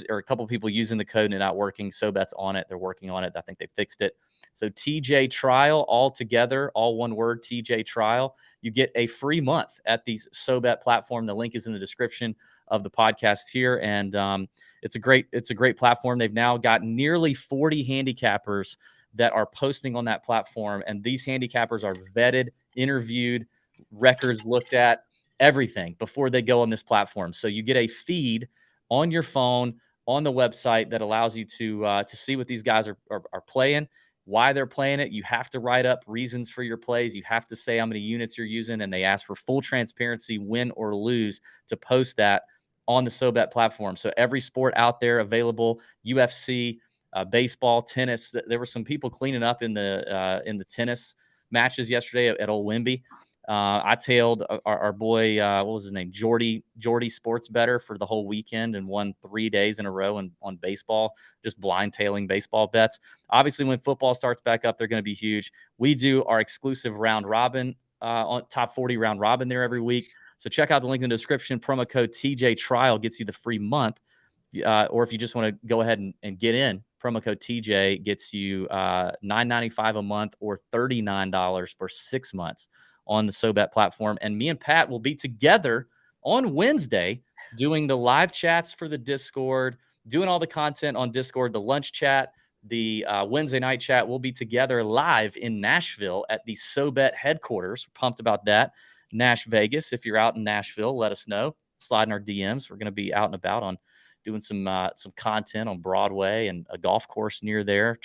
A: a couple of people using the code and it not working. SoBet's on it. They're working on it. I think they fixed it. So TJ Trial, all together, all one word, TJ Trial. You get a free month at the SoBet platform. The link is in the description of the podcast here, and it's a great platform. They've now got nearly 40 handicappers that are posting on that platform, and these handicappers are vetted, interviewed, records looked at, everything before they go on this platform. So you get a feed on your phone on the website that allows you to see what these guys are playing, why they're playing it. You have to write up reasons for your plays. You have to say how many units you're using, and they ask for full transparency, win or lose, to post that on the SoBet platform. So every sport out there available: UFC, baseball, tennis. There were some people cleaning up in the tennis matches yesterday at Old Wimby. I tailed our boy, what was his name? Jordy Sports Better for the whole weekend and won 3 days in a row on baseball, just blind tailing baseball bets. Obviously, when football starts back up, they're going to be huge. We do our exclusive round robin on top 40 round robin there every week. So check out the link in the description. Promo code TJ Trial gets you the free month. Or if you just want to go ahead and get in, promo code TJ gets you $9.95 a month or $39 for 6 months on the SoBet platform. And me and Pat will be together on Wednesday doing the live chats for the Discord, doing all the content on Discord, the lunch chat, the Wednesday night chat. We'll be together live in Nashville at the SoBet headquarters. Pumped about that. Nash Vegas. If you're out in Nashville, let us know. Slide in our DMs. We're going to be out and about on doing some content on Broadway and a golf course near there.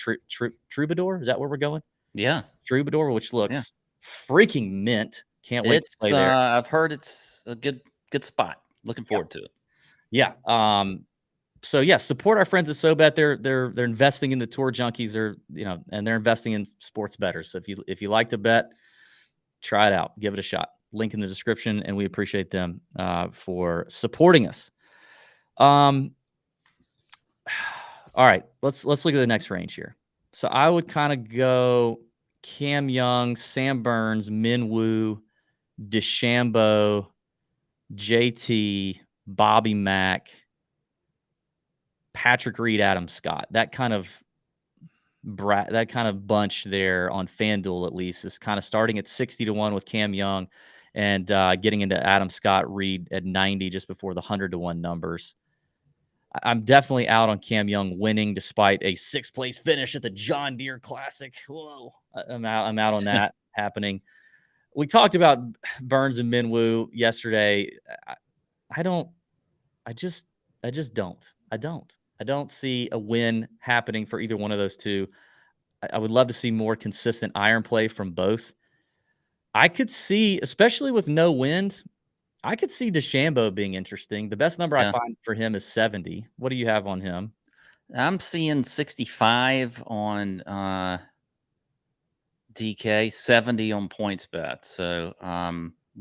A: Troubadour, is that where we're going?
B: Yeah.
A: Troubadour, which looks freaking mint. Can't wait to play there.
B: I've heard it's a good spot. Looking forward to it.
A: Yeah. So yeah, support our friends at SoBet. They're investing in the Tour Junkies. And they're investing in sports bettors. So if you like to bet, try it out. Give it a shot. Link in the description, and we appreciate them for supporting us. All right, let's look at the next range here. So I would kind of go Cam Young, Sam Burns, Min Woo, DeChambeau, JT, Bobby Mack, Patrick Reed, Adam Scott. That kind of bunch there on FanDuel, at least, is kind of starting at 60-1 with Cam Young and getting into Adam Scott, Reed at 90 just before the 100-1 numbers. I'm definitely out on Cam Young winning despite a 6th place finish at the John Deere Classic. Whoa, I'm out on that happening. We talked about Burns and Min Woo yesterday. I don't see a win happening for either one of those two. I would love to see more consistent iron play from both. I could see, especially with no wind, I could see DeChambeau being interesting. The best number I find for him is 70. What do you have on him?
B: I'm seeing 65 on DK, 70 on PointsBet. So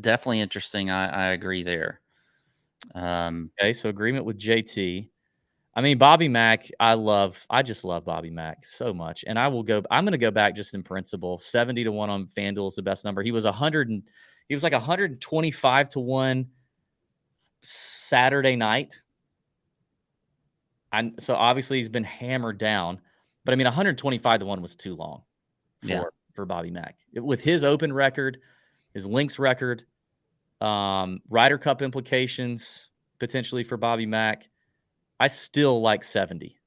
B: definitely interesting. I agree there.
A: Okay, so agreement with JT. I mean, Bobby Mack, I just love Bobby Mack so much. And I'm going to go back just in principle. 70-1 on FanDuel is the best number. He was he was like 125-1 Saturday night. And so obviously he's been hammered down, but I mean, 125-1 was too long for Bobby Mack with his Open record, his links record, Ryder Cup implications potentially for Bobby Mack. I still like 70.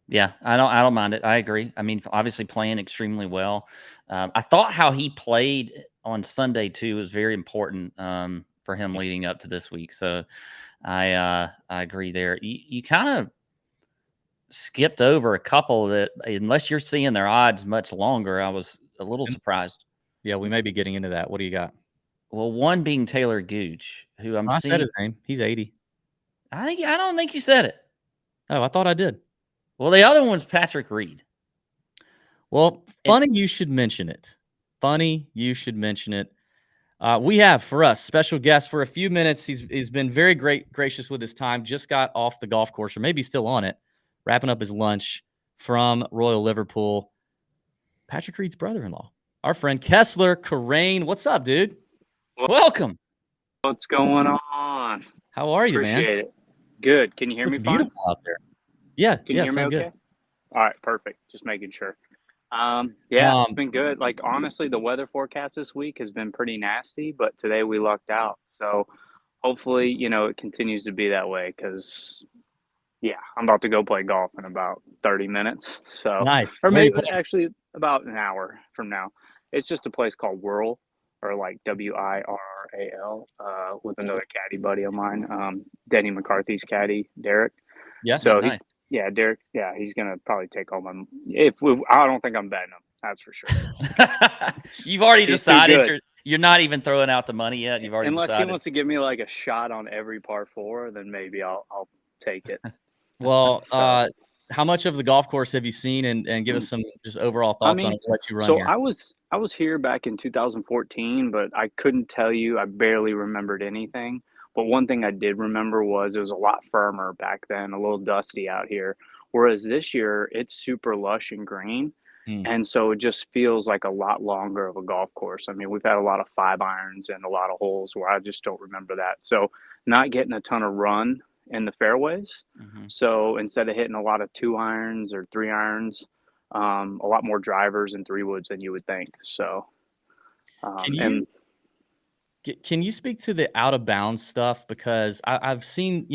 B: Yeah, I don't mind it. I agree. I mean, obviously playing extremely well. I thought how he played on Sunday too was very important for him leading up to this week. So I agree there. You kind of skipped over a couple that, unless you're seeing their odds much longer, I was a little surprised.
A: Yeah, we may be getting into that. What do you got?
B: Well, one being Taylor Gooch, who I'm
A: I said
B: seeing.
A: his name. He's 80.
B: I don't think you said it.
A: Oh, I thought I did.
B: Well, the other one's Patrick Reed.
A: Well, funny you should mention it. Funny you should mention it. We have for us special guest for a few minutes. He's been very gracious with his time. Just got off the golf course, or maybe still on it, wrapping up his lunch from Royal Liverpool. Patrick Reed's brother-in-law, our friend Kessler Karain. What's up, dude?
B: Welcome.
C: What's going on?
A: How are you, man?
C: Appreciate it. Good. Can you hear me
A: It's
C: fine?
A: beautiful out there. Yeah,
C: Can you hear me
A: sound
C: okay?
A: good.
C: All right, perfect. Just making sure. It's been good. Like, honestly, the weather forecast this week has been pretty nasty, but today we lucked out. So hopefully, it continues to be that way because, I'm about to go play golf in about 30 minutes. So,
A: Nice.
C: or
A: Where you
C: maybe
A: playing?
C: actually about an hour from now. It's just a place called Whirl, or like WIRRAL, with another caddy buddy of mine, Denny McCarthy's caddy, Derek.
A: Yeah.
C: So
B: Nice.
C: Derek, he's gonna probably take all my. I don't think I'm betting him. That's for sure.
B: You've already
C: He's too
B: decided
C: good.
B: you're not even throwing out the money yet. You've already
C: Unless he
B: decided.
C: wants to give me like a shot on every par four, then maybe I'll take it.
A: Well,
C: So,
A: how much of the golf course have you seen, and give us some just overall
C: I
A: thoughts on
C: mean,
A: it? We'll let you run
C: so
A: here.
C: I was here back in 2014, but I couldn't tell you. I barely remembered anything. But one thing I did remember was it was a lot firmer back then, a little dusty out here. Whereas this year, it's super lush and green.
A: Hmm.
C: And so it just feels like a lot longer of a golf course. I mean, we've had a lot of 5 irons and a lot of holes where I just don't remember that. So not getting a ton of run in the fairways.
B: Mhm.
C: So instead of hitting a lot of 2 irons or 3 irons, a lot more drivers and 3 woods than you would think. So,
A: Can
C: and
A: can you speak to the out of bounds stuff? Because I've seen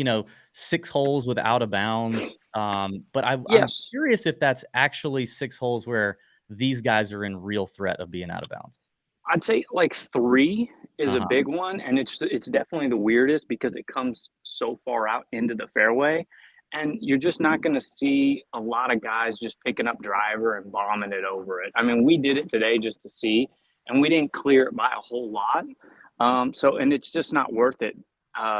A: 6 holes with out of bounds, but I'm
C: yes,
A: curious if that's actually 6 holes where these guys are in real threat of being out of bounds.
C: I'd say like 3 is a
A: Uh-huh.
C: big one, and it's definitely the weirdest because it comes so far out into the fairway, and you're just not going to see a lot of guys just picking up driver and bombing it over it. I mean, we did it today just to see, and we didn't clear it by a whole lot. And it's just not worth it.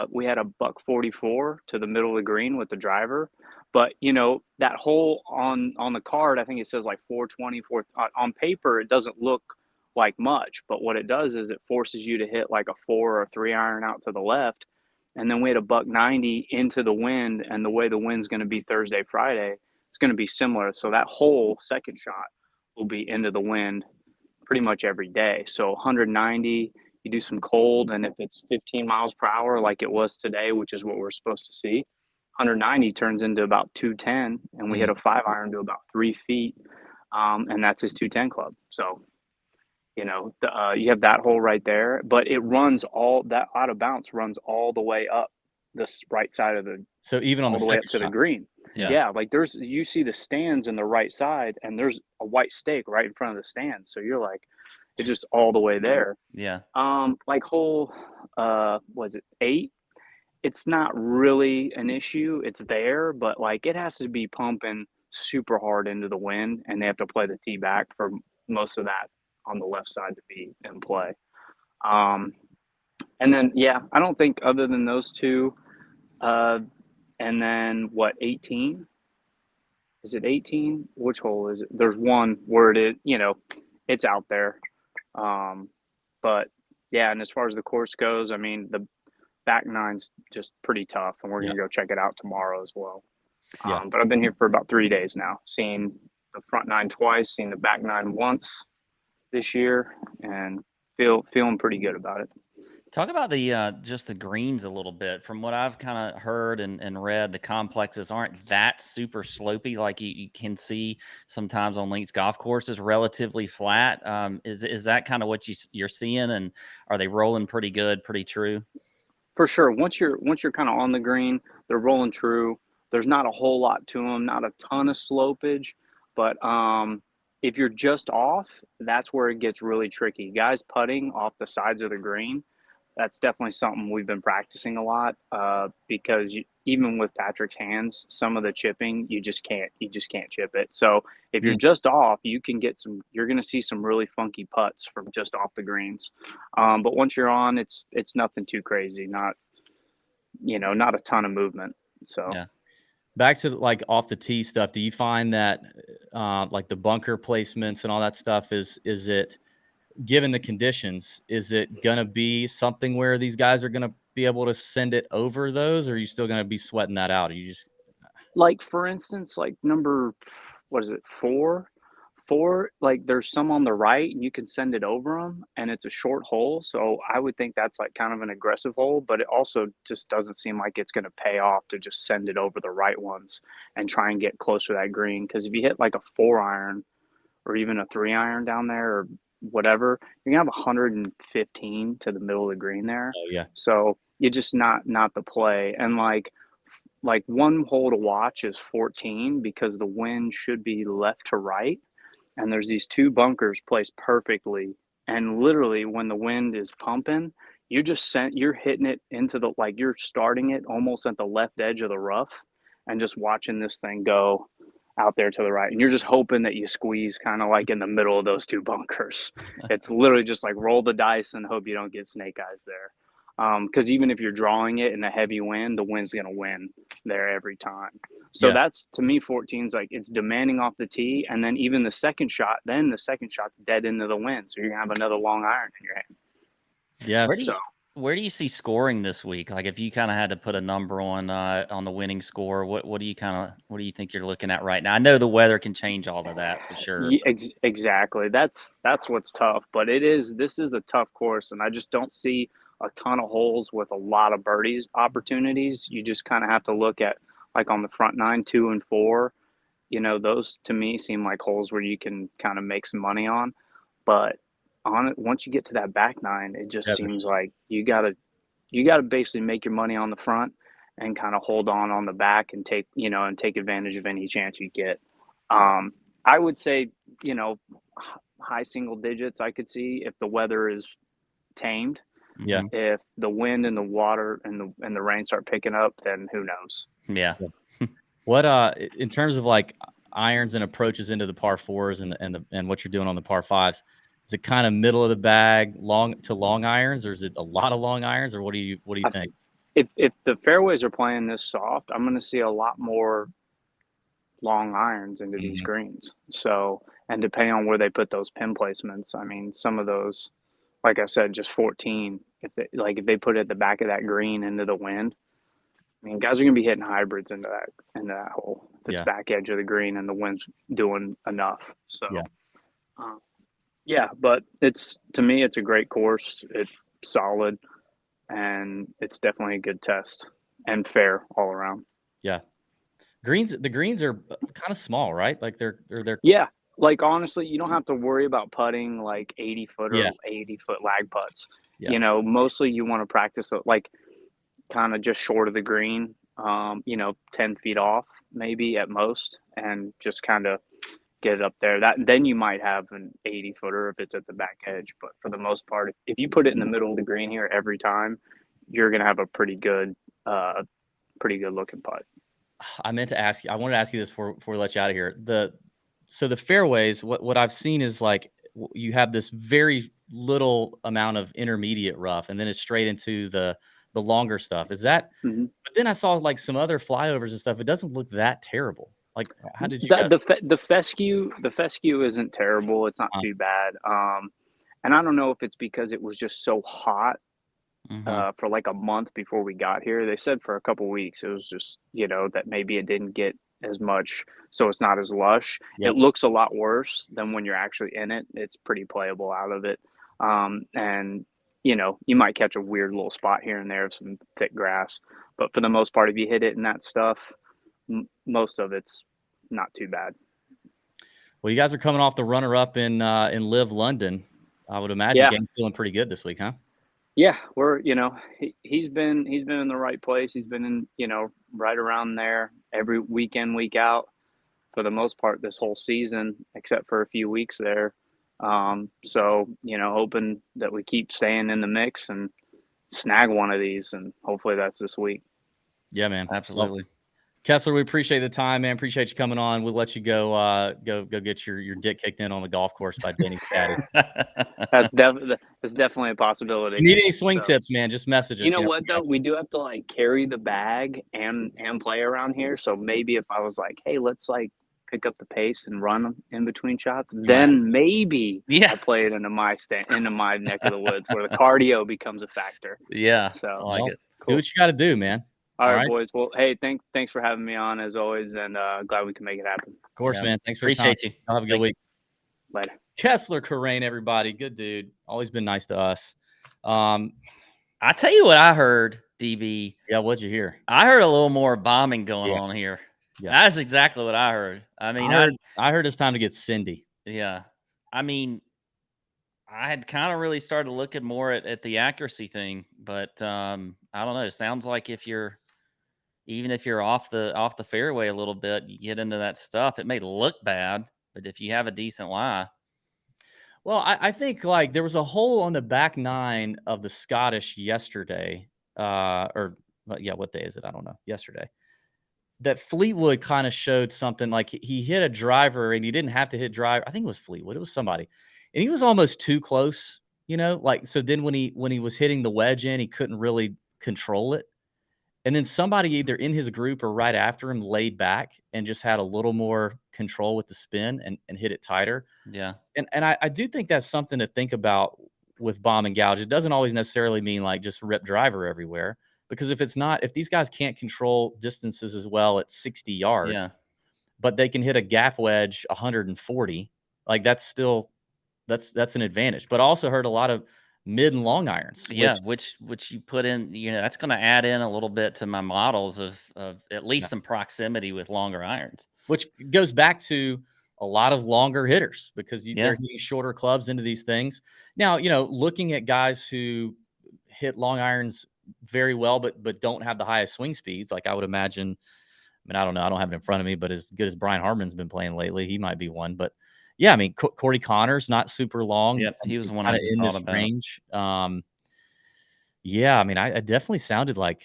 C: We had a buck 44 to the middle of the green with the driver, but that hole on the card, I think it says like 424 on paper. It doesn't look like much, but what it does is it forces you to hit like a 4 or 3 iron out to the left. And then we had a buck 90 into the wind, and the way the wind's going to be Thursday, Friday, it's going to be similar. So that whole second shot will be into the wind pretty much every day. So 190, you do some cold, and if it's 15 miles per hour like it was today, which is what we're supposed to see, 190 turns into about 210, and we hit a 5 iron to about 3 feet, and that's his 210 club. So you have that hole right there, but it runs all that out of bounds runs all the way up this right side of the
A: So even on
C: all
A: the
C: the way up
A: second
C: to the
A: shot.
C: green.
B: Yeah.
C: Yeah, like you see the stands in the right side, and there's a white stake right in front of the stands. So you're like, it's just all the way there.
B: Yeah.
C: Like hole, was it 8? It's not really an issue. It's there, but like it has to be pumping super hard into the wind, and they have to play the tee back for most of that on the left side to be in play. Um, and then I don't think other than those two, and then what 18? Is it 18? Which hole is it? There's one where it's out there. But and as far as the course goes, I mean the back nine's just pretty tough, and we're
A: Yeah.
C: gonna go check it out tomorrow as well.
A: Yeah.
C: But I've been here for about 3 days now, seeing the front nine twice, seeing the back nine once this year, and feeling pretty good about it.
B: Talk about the just the greens a little bit. From what I've kind of heard and read, the complexes aren't that super slopey like you can see sometimes on links golf courses. Relatively flat. Is that kind of what you're seeing? And are they rolling pretty good, pretty true?
C: For sure. Once you're kind of on the green, they're rolling true. There's not a whole lot to them, not a ton of slopage, but if you're just off, that's where it gets really tricky. Guys putting off the sides of the green, that's definitely something we've been practicing a lot because even with Patrick's hands, some of the chipping you just can't chip it. So if you're just off, you're going to see some really funky putts from just off the greens. But once you're on, it's nothing too crazy. Not a ton of movement. So
B: Yeah.
A: Back to like off the tee stuff. Do you find that like the bunker placements and all that stuff is it, given the conditions, is it going to be something where these guys are going to be able to send it over those, or are you still going to be sweating that out? Are you just
C: like for instance, like number, what is it, four, like there's some on the right and you can send it over them and it's a short hole. So I would think that's like kind of an aggressive hole, but it also just doesn't seem like it's going to pay off to just send it over the right ones and try and get closer to that green. Because if you hit like a 4-iron or even a 3-iron down there or whatever, you're gonna have 115 to the middle of the green there.
A: oh yeah.
C: So you just not the play. And like one hole to watch is 14 because the wind should be left to right, and there's these two bunkers placed perfectly. And literally, when the wind is pumping, you're hitting it into the, like, you're starting it almost at the left edge of the rough, and just watching this thing go out there to the right. And you're just hoping that you squeeze kind of like in the middle of those two bunkers. It's literally just like roll the dice and hope you don't get snake eyes there. Because even if you're drawing it in a heavy wind, the wind's going to win there every time. So
A: Yeah.
C: that's, to me, 14's like it's demanding off the tee, and then even the second shot's dead into the wind, so you're gonna have another long iron in your hand.
A: Yes.
B: Where do you see scoring this week? Like if you kind of had to put a number on the winning score, what do you think you're looking at right now? I know the weather can change all of that for sure.
C: Yeah, exactly. That's what's tough, but this is a tough course, and I just don't see a ton of holes with a lot of birdies opportunities. You just kind of have to look at, like, on the front nine, 2 and 4. Those to me seem like holes where you can kind of make some money on. But on it, once you get to that back nine, it just seems like you gotta basically make your money on the front and kind of hold on the back and take advantage of any chance you get. I would say, you know, high single digits I could see if the weather is tamed.
A: Yeah.
B: Mhm.
C: If the wind and the water and the rain start picking up, then who knows?
B: Yeah.
A: What in terms of like irons and approaches into the par fours and what you're doing on the par fives, is it kind of middle of the bag, long irons, or is it a lot of long irons, or what do you
C: I
A: think?
C: If the fairways are playing this soft, I'm gonna see a lot more long irons into these
A: Mhm.
C: greens. So, and depending on where they put those pin placements, I mean, some of those, like I said, just 14. If they put it at the back of that green into the wind, I mean, guys are gonna be hitting hybrids into that hole. If it's
A: Yeah.
C: back edge of the green and the wind's doing enough. So,
A: Yeah.
C: uh, yeah, but to me, it's a great course. It's solid, and it's definitely a good test and fair all around.
A: Yeah. The greens are kind of small, right? Like they're
C: Yeah, like, honestly, you don't have to worry about putting, like, 80-foot
A: yeah,
C: or 80-foot lag putts.
A: yeah,
C: Mostly you wanna practice it, like, kinda just short of the green, 10 feet off maybe at most, and just kinda get it up there. Then you might have an 80-footer if it's at the back edge, but for the most part, if you put it in the middle of the green here every time, you're gonna have a pretty good looking putt.
A: I meant to ask you. I wanted to ask you this before we let you out of here. The fairways, what I've seen is like you have this very little amount of intermediate rough, and then it's straight into the longer stuff. Is that?
C: Mhm.
A: But then I saw like some other flyovers and stuff. It doesn't look that terrible. Like, how did you
C: That
A: guys?
C: the fescue isn't terrible, it's not too bad, and I don't know if it's because it was just so hot,
B: Mhm.
C: for like a month before we got here. They said for a couple weeks, it was just, that maybe it didn't get as much, so it's not as lush.
A: Yep.
C: It looks a lot worse than when you're actually in it. It's pretty playable out of it. And you might catch a weird little spot here and there of some thick grass, but for the most part, if you hit it in that stuff, most of it's not too bad.
A: Well, you guys are coming off the runner-up in Live London. I would imagine
C: Yeah.
A: game's feeling pretty good this week, huh?
C: Yeah, we're he's been in the right place. He's been in right around there every weekend, week out for the most part this whole season, except for a few weeks there. So hoping that we keep staying in the mix and snag one of these, and hopefully that's this week.
A: Yeah, man.
B: Absolutely.
A: Well, Kessler, we appreciate the time, man. Appreciate you coming on. We'll let you go get your dick kicked in on the golf course by Denny's caddy.
C: That's definitely a possibility.
A: If you need any swing tips, man, just message us.
C: You know what though? We do have to like carry the bag and play around here. So maybe if I was like, hey, let's like pick up the pace and run in between shots, then maybe I play it into my neck of the woods where the cardio becomes a factor.
B: Yeah.
C: So
B: I like it.
A: Cool. Do what you got to do, man.
C: All right, boys. Well, hey, thanks for having me on as always, and glad we can make it happen.
A: Of course, man. Thanks for
B: appreciate you.
A: I'll have a good week.
C: Later.
A: Kessler Corain, everybody. Good dude. Always been nice to us.
B: I tell you what I heard, DB.
A: Yeah, what'd you hear?
B: I heard a little more bombing going on here. Yeah. That's exactly what I heard. I mean,
A: I heard it's time to get Cindy.
B: Yeah. I mean, I had kind of really started looking more at the accuracy thing, but I don't know. It sounds like even if you're off the fairway a little bit, you get into that stuff. It may look bad, but if you have a decent lie.
A: Well, I think like there was a hole on the back nine of the Scottish yesterday, what day is it? I don't know. Yesterday, that Fleetwood kind of showed something like he hit a driver and he didn't have to hit driver. I think it was Fleetwood. It was somebody, and he was almost too close. So then when he was hitting the wedge in, he couldn't really control it. And then somebody either in his group or right after him laid back and just had a little more control with the spin and hit it tighter.
B: Yeah.
A: And I do think that's something to think about with bomb and gouge. It doesn't always necessarily mean like just rip driver everywhere, because if these guys can't control distances as well at 60 yards, but they can hit a gap wedge 140, like that's an advantage. But I also heard a lot of mid and long irons.
B: Yeah, which you put in, that's going to add in a little bit to my models of at least some proximity with longer irons.
A: Which goes back to a lot of longer hitters because they're hitting shorter clubs into these things. Now, looking at guys who hit long irons very well, but don't have the highest swing speeds, like I would imagine. I mean, I don't know. I don't have it in front of me, but as good as Brian Harmon's been playing lately, he might be one. But yeah, I mean, Corey Connors, not super long.
B: Yep, he was one
A: kind of in this range. Yeah, I mean, I definitely sounded like,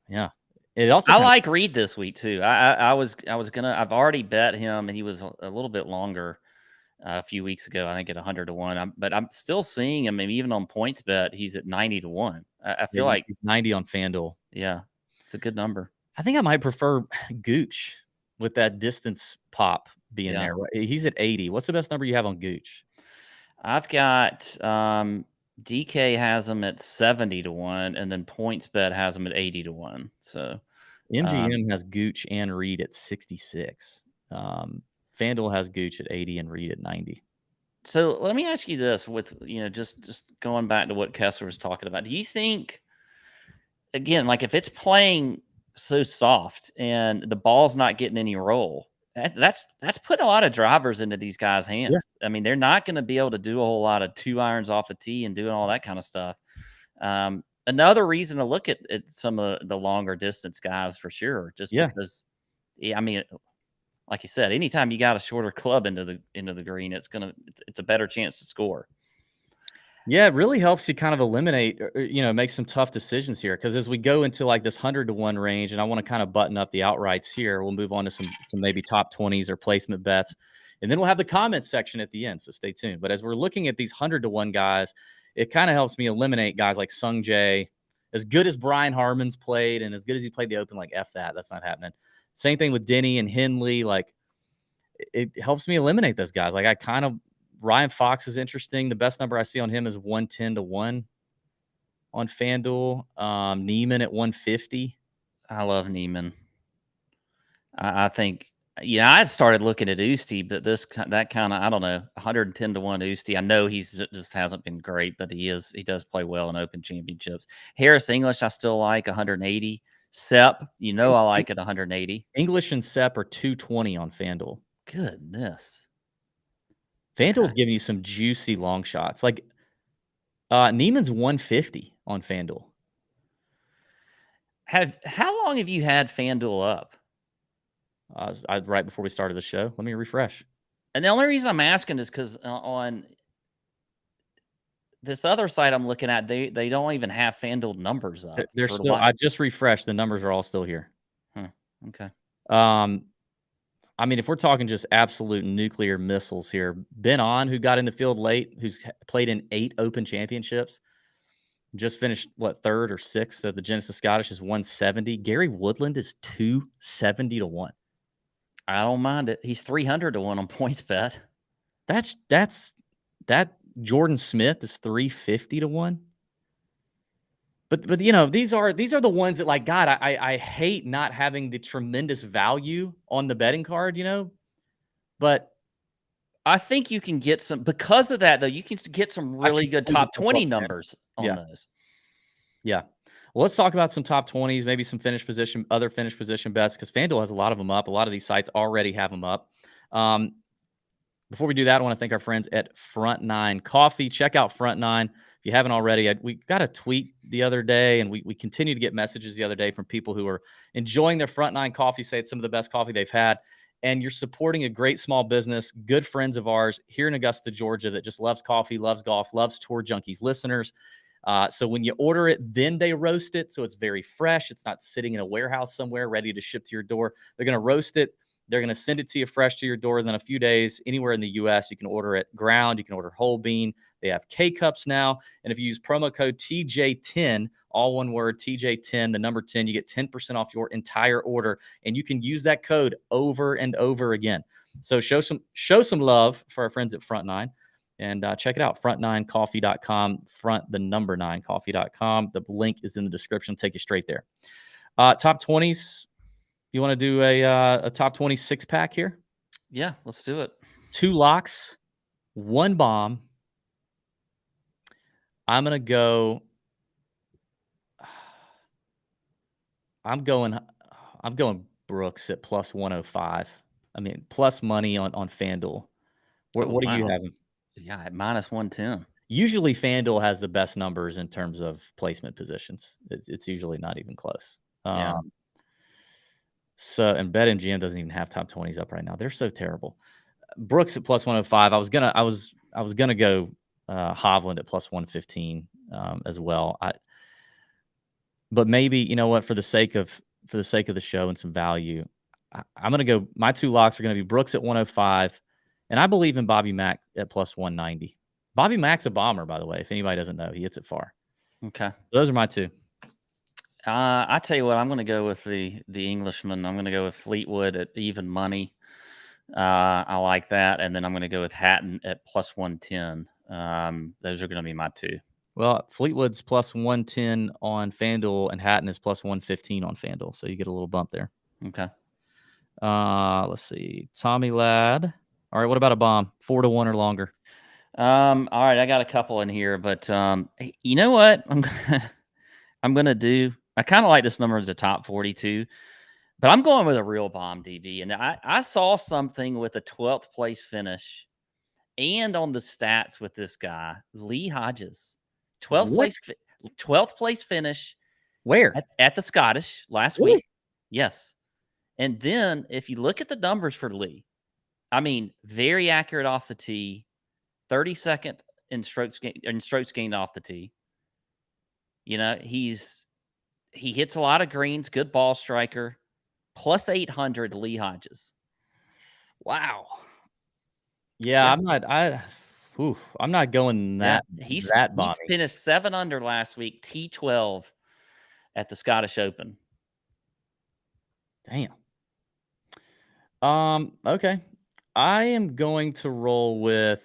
A: It also
B: I like Reed this week too. I've already bet him, and he was a little bit longer a few weeks ago. I think at 100 to 1. But I'm still seeing him, even on points bet, he's at 90 to 1. I feel like
A: he's 90 on FanDuel.
B: Yeah, it's a good number. I
A: think I might prefer Gooch with that distance pop being there. He's at 80. What's the best number you have on Gooch?
B: I've got DK has him at 70 to 1, and then PointsBet has him at 80 to 1. So
A: MGM has Gooch and Reed at 66. FanDuel has Gooch at 80 and Reed at 90.
B: So let me ask you this: with just going back to what Kessler was talking about, do you think, again, like if it's playing so soft and the ball's not getting any roll, that's putting a lot of drivers into these guys' hands.
A: Yes.
B: I mean, they're not going to be able to do a whole lot of 2 irons off the tee and doing all that kind of stuff. Another reason to look at some of the longer distance guys for sure, because, I mean, like you said, anytime you got a shorter club into the green, it's a better chance to score.
A: Yeah, it really helps you kind of eliminate, make some tough decisions here. Because as we go into like this 100 to 1 range, and I want to kind of button up the outrights here, we'll move on to some maybe top 20s or placement bets. And then we'll have the comment section at the end, so stay tuned. But as we're looking at these 100 to 1 guys, it kind of helps me eliminate guys like Sung Jae. As good as Brian Harmon's played and as good as he played the Open, like F that's not happening. Same thing with Denny and Henley. Like, it helps me eliminate those guys. Like, Ryan Fox is interesting. The best number I see on him is 110 to 1 on FanDuel. Neiman at 150.
B: I love Neiman. I think, I started looking at Usti, but that kind of, I don't know, 110 to 1 Usti. I know he's just hasn't been great, but he does play well in Open Championships. Harris English, I still like 180. Sep, I like at 180.
A: English and Sep are 220 on FanDuel.
B: Goodness.
A: FanDuel's giving you some juicy long shots. Like Neiman's 150 on FanDuel.
B: How long have you had FanDuel up?
A: Right before we started the show. Let me refresh.
B: And the only reason I'm asking is because on this other site I'm looking at, they don't even have FanDuel numbers up.
A: They're still. I just refreshed. The numbers are all still here.
B: Okay.
A: I mean, if we're talking just absolute nuclear missiles here, Ben On, who got in the field late, who's played in 8 Open Championships, just finished, third or sixth at the Genesis Scottish, is 170. Gary Woodland is 270 to 1.
B: I don't mind it. He's 300 to 1 on PointsBet.
A: That Jordan Smith is 350 to 1. But these are the ones that, like, God, I hate not having the tremendous value on the betting card, but
B: I think you can get some, because of that, though, you can get some really good top 20 numbers on those.
A: Yeah. Well, let's talk about some top 20s, maybe some other finish position bets, because FanDuel has a lot of them up. A lot of these sites already have them up. Before we do that, I want to thank our friends at Front 9 Coffee. Check out Front 9. If you haven't already, we got a tweet the other day, and we continue to get messages the other day from people who are enjoying their Front 9 coffee, say it's some of the best coffee they've had. And you're supporting a great small business, good friends of ours here in Augusta, Georgia, that just loves coffee, loves golf, loves Tour Junkies listeners. So when you order it, then they roast it. So it's very fresh. It's not sitting in a warehouse somewhere ready to ship to your door. They're going to roast it. They're going to send it to you fresh to your door. Then a few days, anywhere in the U.S., you can order it ground. You can order whole bean. They have K-Cups now. And if you use promo code TJ10, all one word, TJ10, the number 10, you get 10% off your entire order. And you can use that code over and over again. So show some love for our friends at Front 9. And check it out, front9coffee.com, front9coffee.com. The link is in the description. Take you straight there. Top 20s. You want to do a top 20 6-pack here?
B: Yeah, let's do it.
A: 2 locks, 1 bomb. I'm going Brooks at plus 105. I mean, plus money on FanDuel. What are you having?
B: Yeah, at minus 110.
A: Usually FanDuel has the best numbers in terms of placement positions. It's usually not even close. So, and BetMGM doesn't even have top 20s up right now. They're so terrible. Brooks at plus 105. I was gonna go Hovland at plus 115 as well. But maybe, you know what, for the sake of the show and some value, I'm gonna go. My 2 locks are gonna be Brooks at 105, and I believe in Bobby Mack at plus 190. Bobby Mack's a bomber, by the way. If anybody doesn't know, he hits it far.
B: Okay,
A: those are my 2.
B: I tell you what, I'm going to go with the Englishman. I'm going to go with Fleetwood at even money. I like that, and then I'm going to go with Hatton at plus 110. Those are going to be my 2.
A: Well, Fleetwood's plus 110 on FanDuel, and Hatton is plus 115 on FanDuel, so you get a little bump there.
B: Okay.
A: Let's see, Tommy Ladd. All right, what about a bomb? 4 to 1 or longer.
B: All right, I got a couple in here, but you know what? I'm gonna do. I kind of like this number as a top 42, but I'm going with a real bomb, DV. And I saw something with a 12th place finish, and on the stats with this guy, Lee Hodges, 12th place finish.
A: Where?
B: At the Scottish last week. Yes. And then if you look at the numbers for Lee, I mean, very accurate off the tee, 32nd in strokes gained off the tee. You know, he hits a lot of greens, good ball striker, plus 800 Lee Hodges.
A: Wow. Yeah. I'm not going that.
B: He's
A: bomby.
B: He finished 7 under last week, T12 at the Scottish Open.
A: Damn. Okay. I am going to roll with.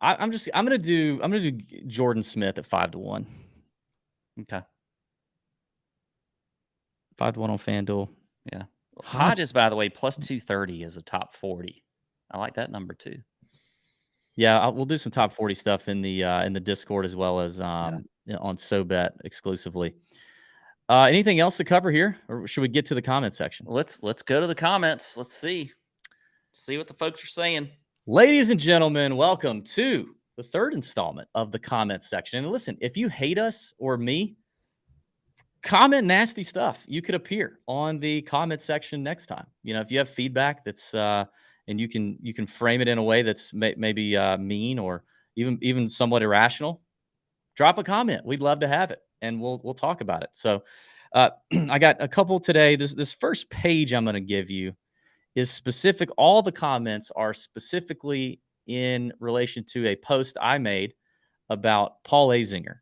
A: I'm gonna do Jordan Smith at 5 to 1.
B: Okay.
A: 5-1 on FanDuel.
B: Yeah. Hodges, by the way, plus 230 is a top 40. I like that number too.
A: Yeah, we'll do some top 40 stuff in the Discord as well as on SoBet exclusively. Anything else to cover here, or should we get to the comment section?
B: Let's go to the comments. Let's see what the folks are saying.
A: Ladies and gentlemen, welcome to the third installment of the comment section. And listen, if you hate us or me, comment nasty stuff. You could appear on the comment section next time. If you have feedback that's and you can frame it in a way that's maybe mean or even somewhat irrational, drop a comment. We'd love to have it, and we'll talk about it. So I got a couple today. This first page I'm going to give you is specific. All the comments are specifically in relation to a post I made about Paul Azinger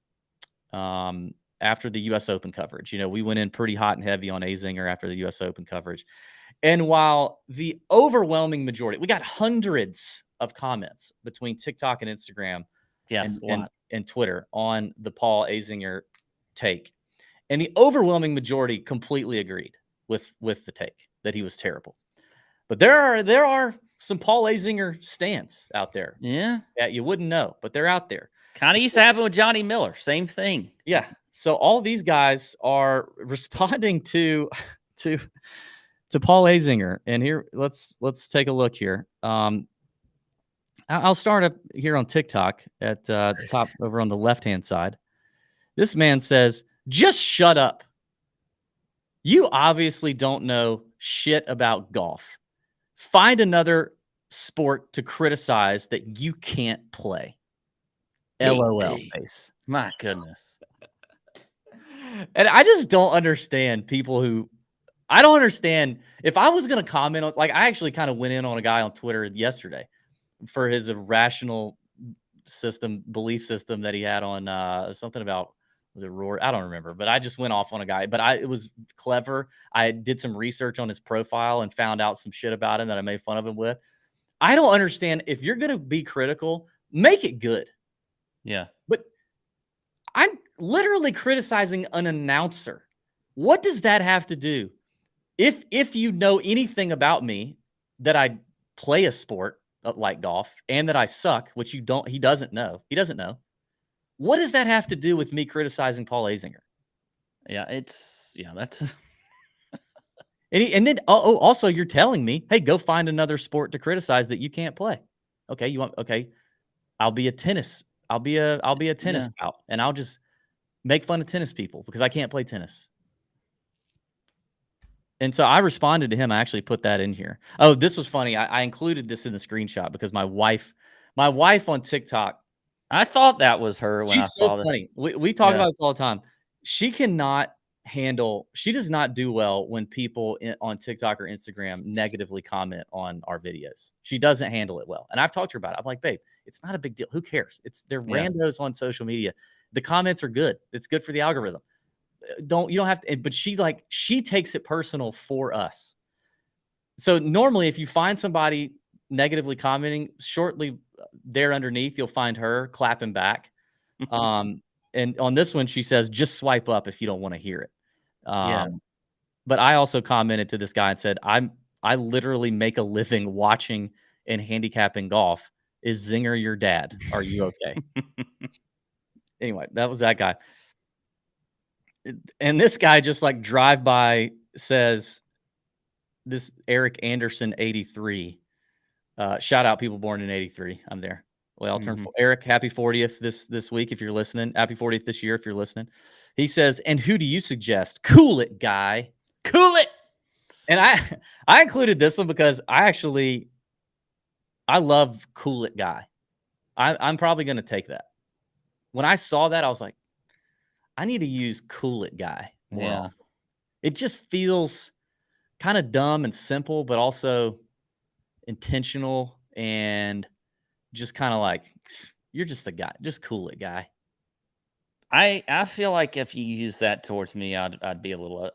A: after the U.S. Open coverage. We went in pretty hot and heavy on Azinger after the U.S. Open coverage. And while the overwhelming majority, we got hundreds of comments between TikTok and Instagram and Twitter on the Paul Azinger take. And the overwhelming majority completely agreed with the take that he was terrible. But there are some Paul Azinger stands out there.
B: Yeah.
A: That you wouldn't know, but they're out there.
B: Kind of used to happen with Johnny Miller. Same thing.
A: Yeah. So all these guys are responding to Paul Azinger. And here, let's take a look here. I'll start up here on TikTok at the top over on the left-hand side. This man says, "Just shut up. You obviously don't know shit about golf. Find another sport to criticize that you can't play." LOL face.
B: My goodness.
A: And I just don't understand people who I don't understand. If I was going to comment on, I actually kind of went in on a guy on Twitter yesterday for his irrational belief system that he had on something about, was it Rory? I don't remember, but I just went off on a guy, but it was clever. I did some research on his profile and found out some shit about him that I made fun of him with. I don't understand. If you're going to be critical, make it good.
B: Yeah.
A: But I'm literally criticizing an announcer. What does that have to do? If you know anything about me, that I play a sport like golf and that I suck, which he doesn't know. He doesn't know. What does that have to do with me criticizing Paul Azinger?
B: Yeah, that's
A: and then also you're telling me, hey, go find another sport to criticize that you can't play. Okay, I'll be a tennis scout, and I'll just make fun of tennis people because I can't play tennis. And so I responded to him. I actually put that in here. Oh, this was funny. I included this in the screenshot because my wife on TikTok.
B: I thought that was her when I saw this.
A: Funny. We talk about this all the time. She does not do well when people on TikTok or Instagram negatively comment on our videos. She doesn't handle it well. And I've talked to her about it. I'm like, babe, it's not a big deal. Who cares? They're randos on social media. The comments are good. It's good for the algorithm. You don't have to, but she takes it personal for us. So normally if you find somebody negatively commenting, shortly there underneath, you'll find her clapping back. And on this one, she says, just swipe up if you don't want to hear it. But I also commented to this guy and said, I literally make a living watching and handicapping golf. Is Zinger your dad? Are you okay? Anyway, that was that guy. And this guy just drive by says, this Eric Anderson 83. Shout out people born in 83. I'm there. Well, I'll turn Eric, happy 40th this week if you're listening. Happy 40th this year if you're listening. He says, and who do you suggest? Cool it, guy. Cool it. And I included this one because I love cool it guy. I'm probably going to take that. When I saw that, I was like, I need to use cool it guy.
B: Yeah.
A: It just feels kind of dumb and simple, but also intentional and just kind of like, you're just a guy. Just cool it guy.
B: I feel like if you use that towards me, I'd be a little.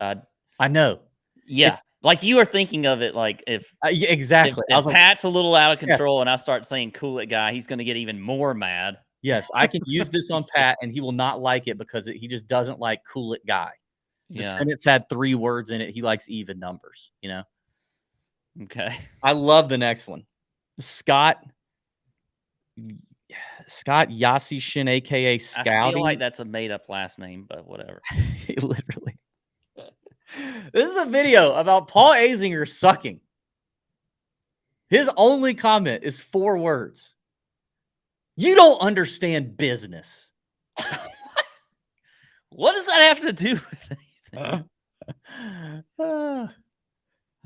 A: I know.
B: Yeah, like you were thinking of it, like if
A: yeah, exactly.
B: If Pat's a little out of control, and I start saying "cool it, guy," he's going to get even more mad.
A: Yes, I can use this on Pat, and he will not like it because he just doesn't like "cool it, guy." The
B: Yeah.
A: sentence had 3 words in it. He likes even numbers, you know?
B: Okay.
A: I love the next one. Scott Yassishin, aka
B: I feel like
A: Scouty.
B: that's a made up last name, but whatever.
A: He literally. This is a video about Paul Azinger sucking. His only comment is 4 words. You don't understand business.
B: What does that have to do with anything?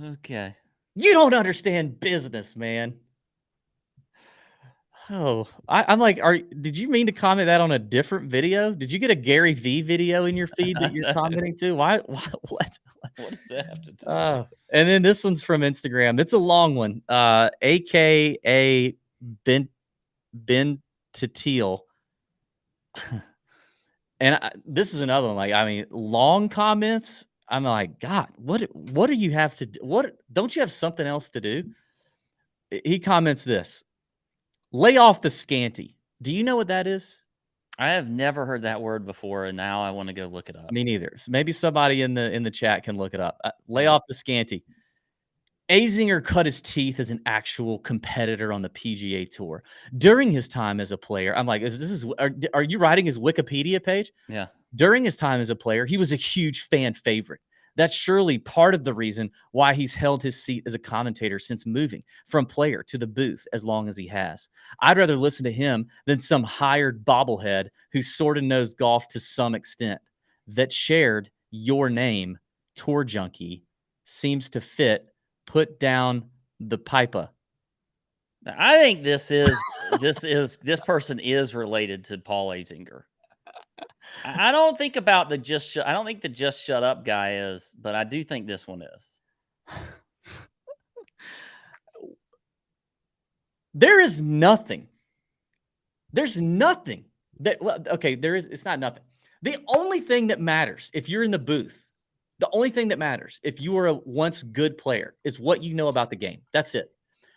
B: Okay.
A: You don't understand business, man. Oh, I'm like, did you mean to comment that on a different video? Did you get a Gary V video in your feed that you're commenting to? Why what?
B: What does that have to do?
A: And then this one's from Instagram. It's a long one. AKA Ben Tatil. And this is another one. Like, I mean, long comments. I'm like, God, what do you have to do? What don't you have something else to do? He comments this. Lay off the scanty. Do you know what that is?
B: I have never heard that word before, and now I want to go look it up.
A: Me neither. So maybe somebody in the chat can look it up. Lay off the scanty. Azinger cut his teeth as an actual competitor on the PGA Tour during his time as a player. I'm like, are you writing his Wikipedia page?
B: Yeah.
A: During his time as a player, he was a huge fan favorite. That's surely part of the reason why he's held his seat as a commentator since moving from player to the booth as long as he has. I'd rather listen to him than some hired bobblehead who sort of knows golf to some extent. That shared your name, Tour Junkie, seems to fit. Put down the pipa.
B: Now, I think this person is related to Paul Azinger. I don't think about the I don't think the just shut up guy is, but I do think this one is.
A: There is nothing. There's nothing that, well, okay, there is, it's not nothing. The only thing that matters if you're in the booth, the only thing that matters if you were a once good player is what you know about the game. That's it.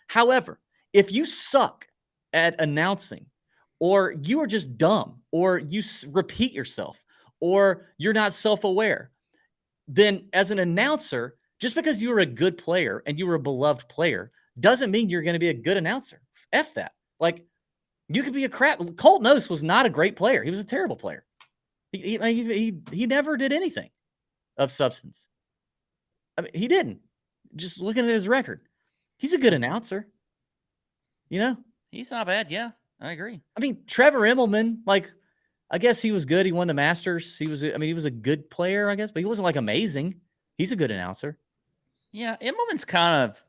A: However, if you suck at announcing, or you are just dumb, or you repeat yourself, or you're not self-aware, then as an announcer, just because you were a good player and you were a beloved player doesn't mean you're going to be a good announcer. F that. Like, you could be a crap. Colt Knost was not a great player. He was a terrible player. He never did anything of substance. I mean, he didn't. Just looking at his record, he's a good announcer. You know,
B: He's not bad. Yeah, I agree.
A: I mean, Trevor Immelman, like, I guess he was good. He won the Masters. He was a good player, I guess, but he wasn't like amazing. He's a good announcer.
B: Yeah, Immelman's kind of,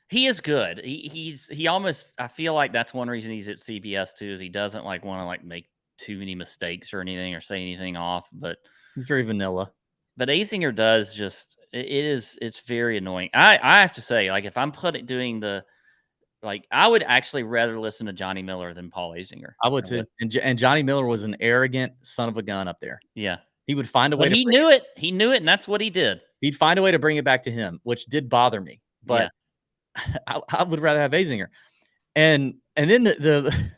B: he is good. He almost, I feel like that's one reason he's at CBS too, is he doesn't like want to like make too many mistakes or anything or say anything off. But
A: He's very vanilla.
B: But Azinger does just, it's very annoying. I have to say, like, if I'm doing the, like, I would actually rather listen to Johnny Miller than Paul Azinger.
A: I would too. And Johnny Miller was an arrogant son of a gun up there.
B: Yeah.
A: He would find a way
B: But
A: to
B: he knew it. He knew it, and that's what he did.
A: He'd find a way to bring it back to him, which did bother me. But I would rather have Azinger. And then the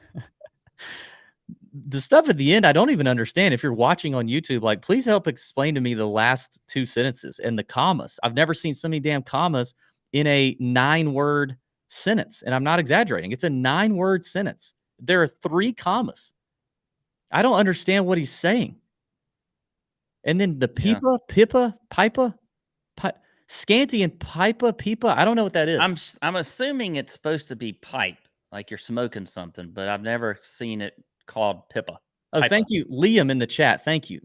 A: the stuff at the end, I don't even understand. If you're watching on YouTube, like, please help explain to me the last 2 sentences and the commas. I've never seen so many damn commas in a 9-word sentence, and I'm not exaggerating. It's a 9-word sentence. There are 3 commas. I don't understand what he's saying. And then the pipa, pipa, scanty and pipa. I don't know what that is.
B: I'm assuming it's supposed to be pipe, like you're smoking something, but I've never seen it called pippa.
A: Oh,
B: Pipa.
A: thank you, Liam, in the chat. Thank you.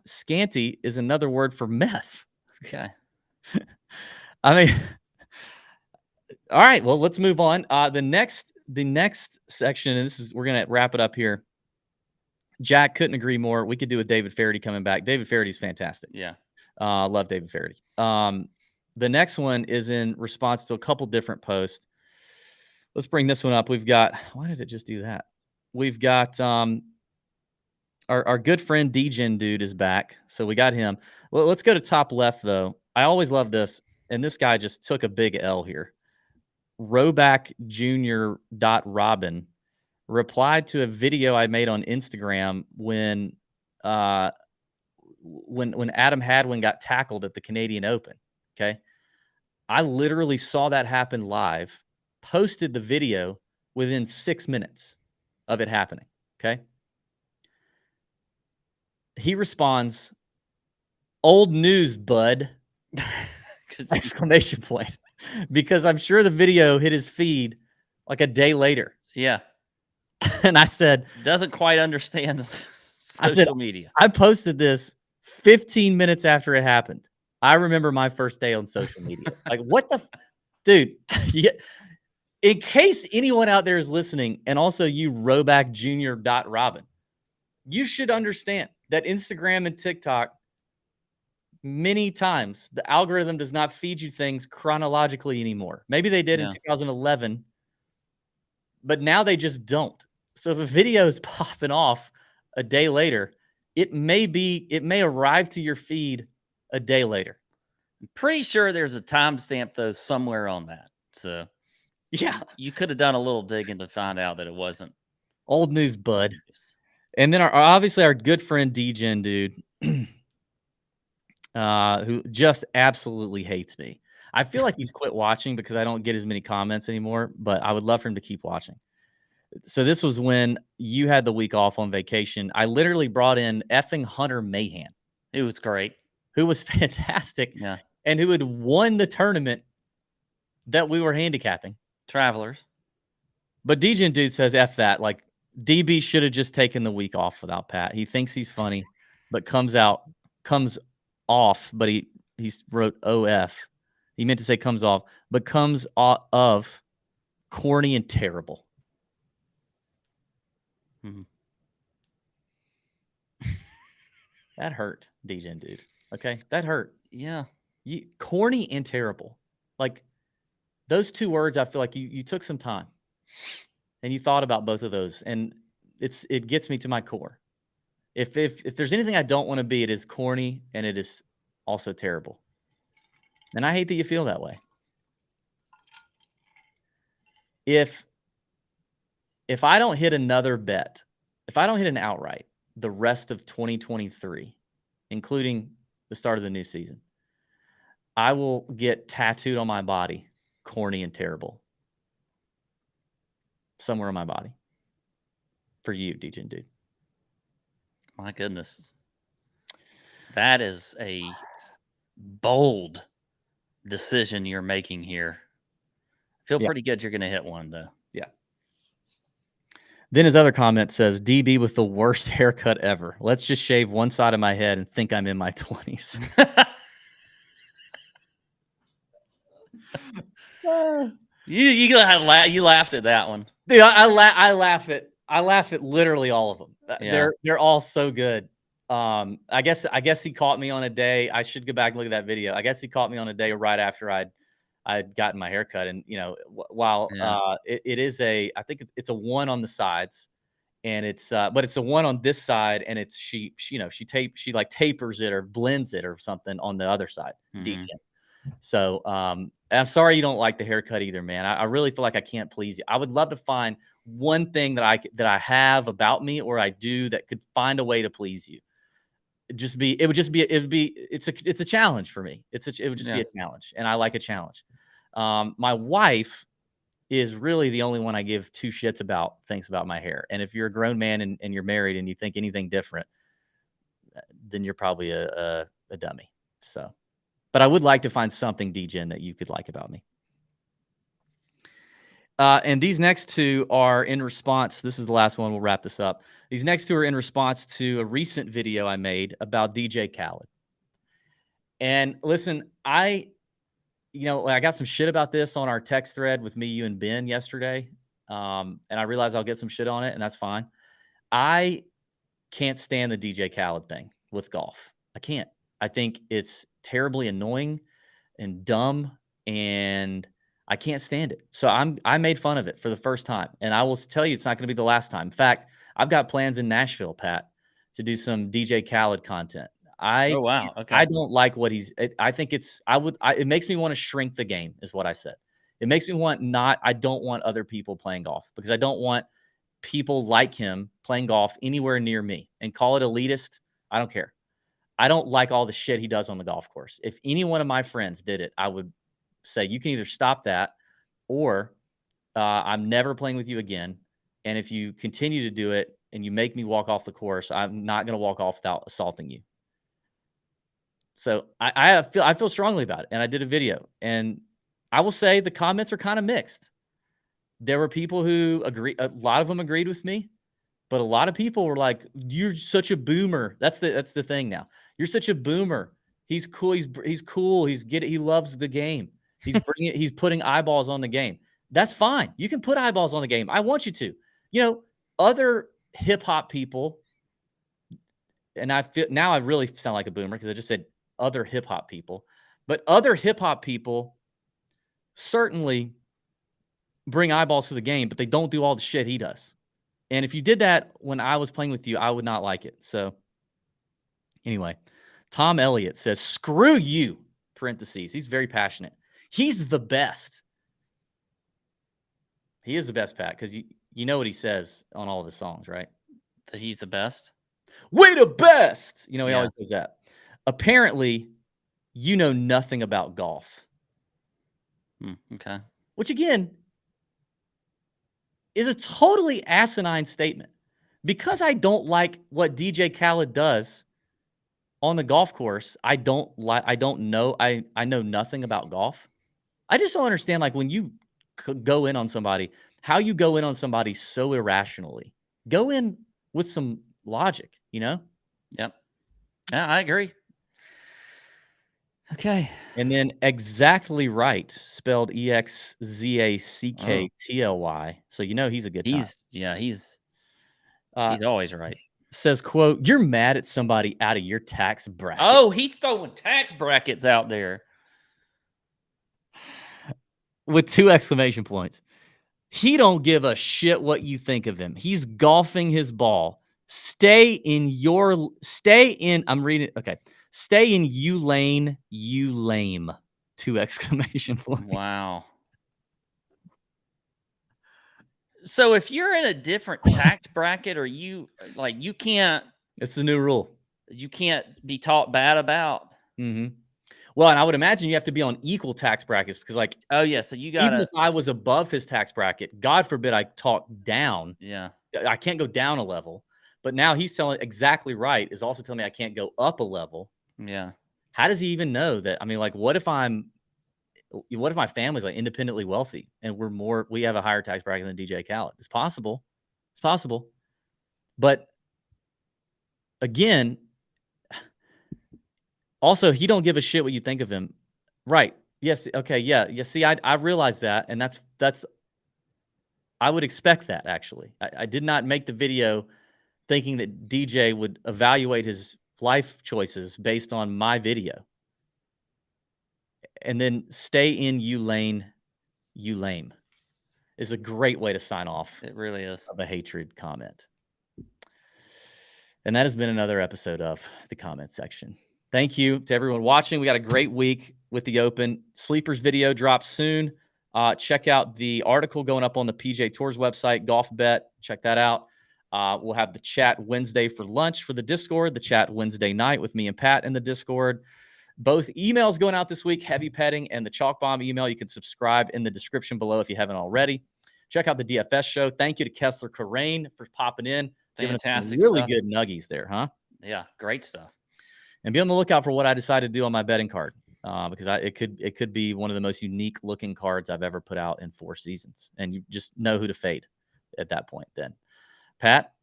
A: Scanty is another word for meth.
B: Okay.
A: I mean, all right. Well, let's move on. The next section, and we're gonna wrap it up here. Jack, couldn't agree more. We could do with David Faraday coming back. David Faraday's fantastic.
B: Yeah.
A: Love David Faraday. The next one is in response to a couple different posts. Let's bring this one up. We've got, why did it just do that? We've got our good friend DGen dude is back. So we got him. Well, let's go to top left, though. I always love this. And this guy just took a big L here. Roback Jr. Robin replied to a video I made on Instagram when when Adam Hadwin got tackled at the Canadian Open. Okay. I literally saw that happen live, posted the video within 6 minutes of it happening. Okay. He responds, "Old news, bud." Exclamation point. Because I'm sure the video hit his feed like a day later.
B: Yeah.
A: And I said,
B: Doesn't quite understand
A: I said,
B: social media.
A: I posted this 15 minutes after it happened. I remember my first day on social media. Like, what the dude? Yeah. In case anyone out there is listening, and also you Roback Jr. Robin, you should understand that Instagram and TikTok, many times the algorithm does not feed you things chronologically anymore. Maybe they did in 2011, but now they just don't. So if a video is popping off a day later, it may arrive to your feed a day later.
B: I'm pretty sure there's a timestamp though somewhere on that. So
A: yeah,
B: you could have done a little digging to find out that it wasn't
A: old news, bud. And then obviously our good friend DGen dude, who just absolutely hates me. I feel like he's quit watching because I don't get as many comments anymore, but I would love for him to keep watching. So this was when you had the week off on vacation. I literally brought in effing Hunter Mahan.
B: It was great.
A: Who was fantastic.
B: Yeah.
A: And who had won the tournament that we were handicapping.
B: Travelers.
A: But DGen dude says, F that. Like, DB should have just taken the week off without Pat. He thinks he's funny, but comes off, but he wrote OF. He meant to say comes off, but comes of corny and terrible.
B: Mm-hmm.
A: That hurt, DGen dude. Okay, that hurt.
B: Yeah.
A: Corny and terrible. Like, those two words, I feel like you took some time and you thought about both of those, and it gets me to my core. If there's anything I don't want to be, it is corny and it is also terrible. And I hate that you feel that way. If I don't hit another bet, if I don't hit an outright the rest of 2023, including the start of the new season, I will get tattooed on my body, corny and terrible, somewhere on my body. For you, DGen dude.
B: My goodness. That is a bold decision you're making here. I feel pretty good you're going to hit one, though.
A: Yeah. Then his other comment says, DB with the worst haircut ever. Let's just shave one side of my head and think I'm in my 20s.
B: You laughed at that one.
A: Dude, I laugh at literally all of them.
B: Yeah.
A: They're all so good. I guess he caught me on a day. I should go back and look at that video. I guess he caught me on a day right after I'd gotten my haircut, and while it is I think it's a one on the sides, and it's but it's a one on this side, and it's she like tapers it or blends it or something on the other side. DGen. So I'm sorry you don't like the haircut either, man. I really feel like I can't please you. I would love to find one thing that I have about me or I do that could find a way to please you. It's a challenge for me. It would just be a challenge, and I like a challenge. My wife is really the only one I give two shits about things about my hair. And if you're a grown man and you're married and you think anything different, then you're probably a dummy. So, but I would like to find something, DGen, that you could like about me. And these next two are in response. This is the last one. We'll wrap this up. These next two are in response to a recent video I made about DJ Khaled. And listen, I got some shit about this on our text thread with me, you, and Ben yesterday. And I realize I'll get some shit on it, and that's fine. I can't stand the DJ Khaled thing with golf. I can't. I think it's terribly annoying and dumb, and I can't stand it. So I made fun of it for the first time, and I will tell you it's not going to be the last time. In fact, I've got plans in Nashville, Pat, to do some DJ Khaled content.
B: Oh, wow. Okay.
A: I don't like what I think it makes me want to shrink the game is what I said. It makes me I don't want other people playing golf because I don't want people like him playing golf anywhere near me, and call it elitist. I don't care. I don't like all the shit he does on the golf course. If any one of my friends did it, I would say, you can either stop that or I'm never playing with you again. And if you continue to do it and you make me walk off the course, I'm not going to walk off without assaulting you. So I feel strongly about it. And I did a video. And I will say the comments are kind of mixed. There were people who agree. A lot of them agreed with me. But a lot of people were like, "You're such a boomer." That's the thing now. You're such a boomer. He's cool. He's cool. He loves the game. He's putting eyeballs on the game. That's fine. You can put eyeballs on the game. I want you to. You know, other hip hop people, and I feel now I really sound like a boomer because I just said other hip hop people. But other hip hop people certainly bring eyeballs to the game, but they don't do all the shit he does. And if you did that when I was playing with you, I would not like it. So anyway, Tom Elliott says, screw you, parentheses. He's very passionate. He's the best. He is the best, Pat, because you know what he says on all of his songs, right?
B: That he's the best?
A: We the best. You know, he always says that. Apparently, you know nothing about golf.
B: Okay.
A: Which, again, is a totally asinine statement. Because I don't like what DJ Khaled does on the golf course, I know nothing about golf. I just don't understand, like, when you go in on somebody, how you go in on somebody so irrationally. Go in with some logic, you know?
B: Yep. Yeah, I agree. Okay.
A: And then Exactly Right, spelled EXZACKTLY. So you know he's a good time.
B: He's always right.
A: Says, quote, "You're mad at somebody out of your tax bracket."
B: Oh, he's throwing tax brackets out there.
A: With 2 exclamation points. He don't give a shit what you think of him. He's golfing his ball. Stay in you lane, you lame. 2 exclamation points.
B: Wow. So if you're in a different tax bracket or you can't.
A: It's the new rule.
B: You can't be taught bad about.
A: Mm-hmm. Well, and I would imagine you have to be on equal tax brackets because, like,
B: oh yeah, so you got
A: even if I was above his tax bracket, God forbid I talk down.
B: Yeah,
A: I can't go down a level. But now he's telling Exactly Right is also telling me I can't go up a level.
B: Yeah.
A: How does he even know that? I mean, like, what if my family's like independently wealthy and we have a higher tax bracket than DJ Khaled? It's possible. It's possible. But again, also, he don't give a shit what you think of him. Right. Yes. Okay. Yeah. Yeah. See, I realize that. And that's, I would expect that, actually. I did not make the video thinking that DJ would evaluate his life choices based on my video. And then stay in you lane, you lame is a great way to sign off.
B: It really is.
A: Of a hatred comment. And that has been another episode of the comment section. Thank you to everyone watching. We got a great week with the Open. Sleepers video drops soon. Check out the article going up on the PGA Tour's website, Golf Bet. Check that out. We'll have the chat Wednesday for lunch for the Discord, the chat Wednesday night with me and Pat in the Discord. Both emails going out this week, Heavy Petting and the Chalk Bomb email. You can subscribe in the description below if you haven't already. Check out the DFS show. Thank you to Kessler Corain for popping in.
B: Fantastic
A: giving us some really
B: stuff.
A: good nuggies there, huh?
B: Yeah, great stuff.
A: And be on the lookout for what I decided to do on my betting card, because it could be one of the most unique looking cards I've ever put out in 4 seasons, and you just know who to fade at that point. Then, Pat,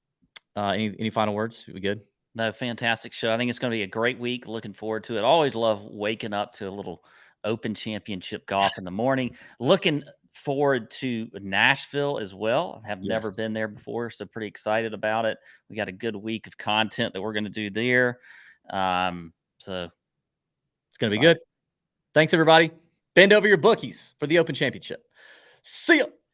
A: any final words? We good?
B: No, fantastic show. I think it's going to be a great week. Looking forward to it. Always love waking up to a little Open Championship golf in the morning. Looking forward to Nashville as well. I have never been there before, so pretty excited about it. We got a good week of content that we're going to do there. So
A: it's going to be good. Thanks, everybody. Bend over your bookies for the Open Championship. See ya.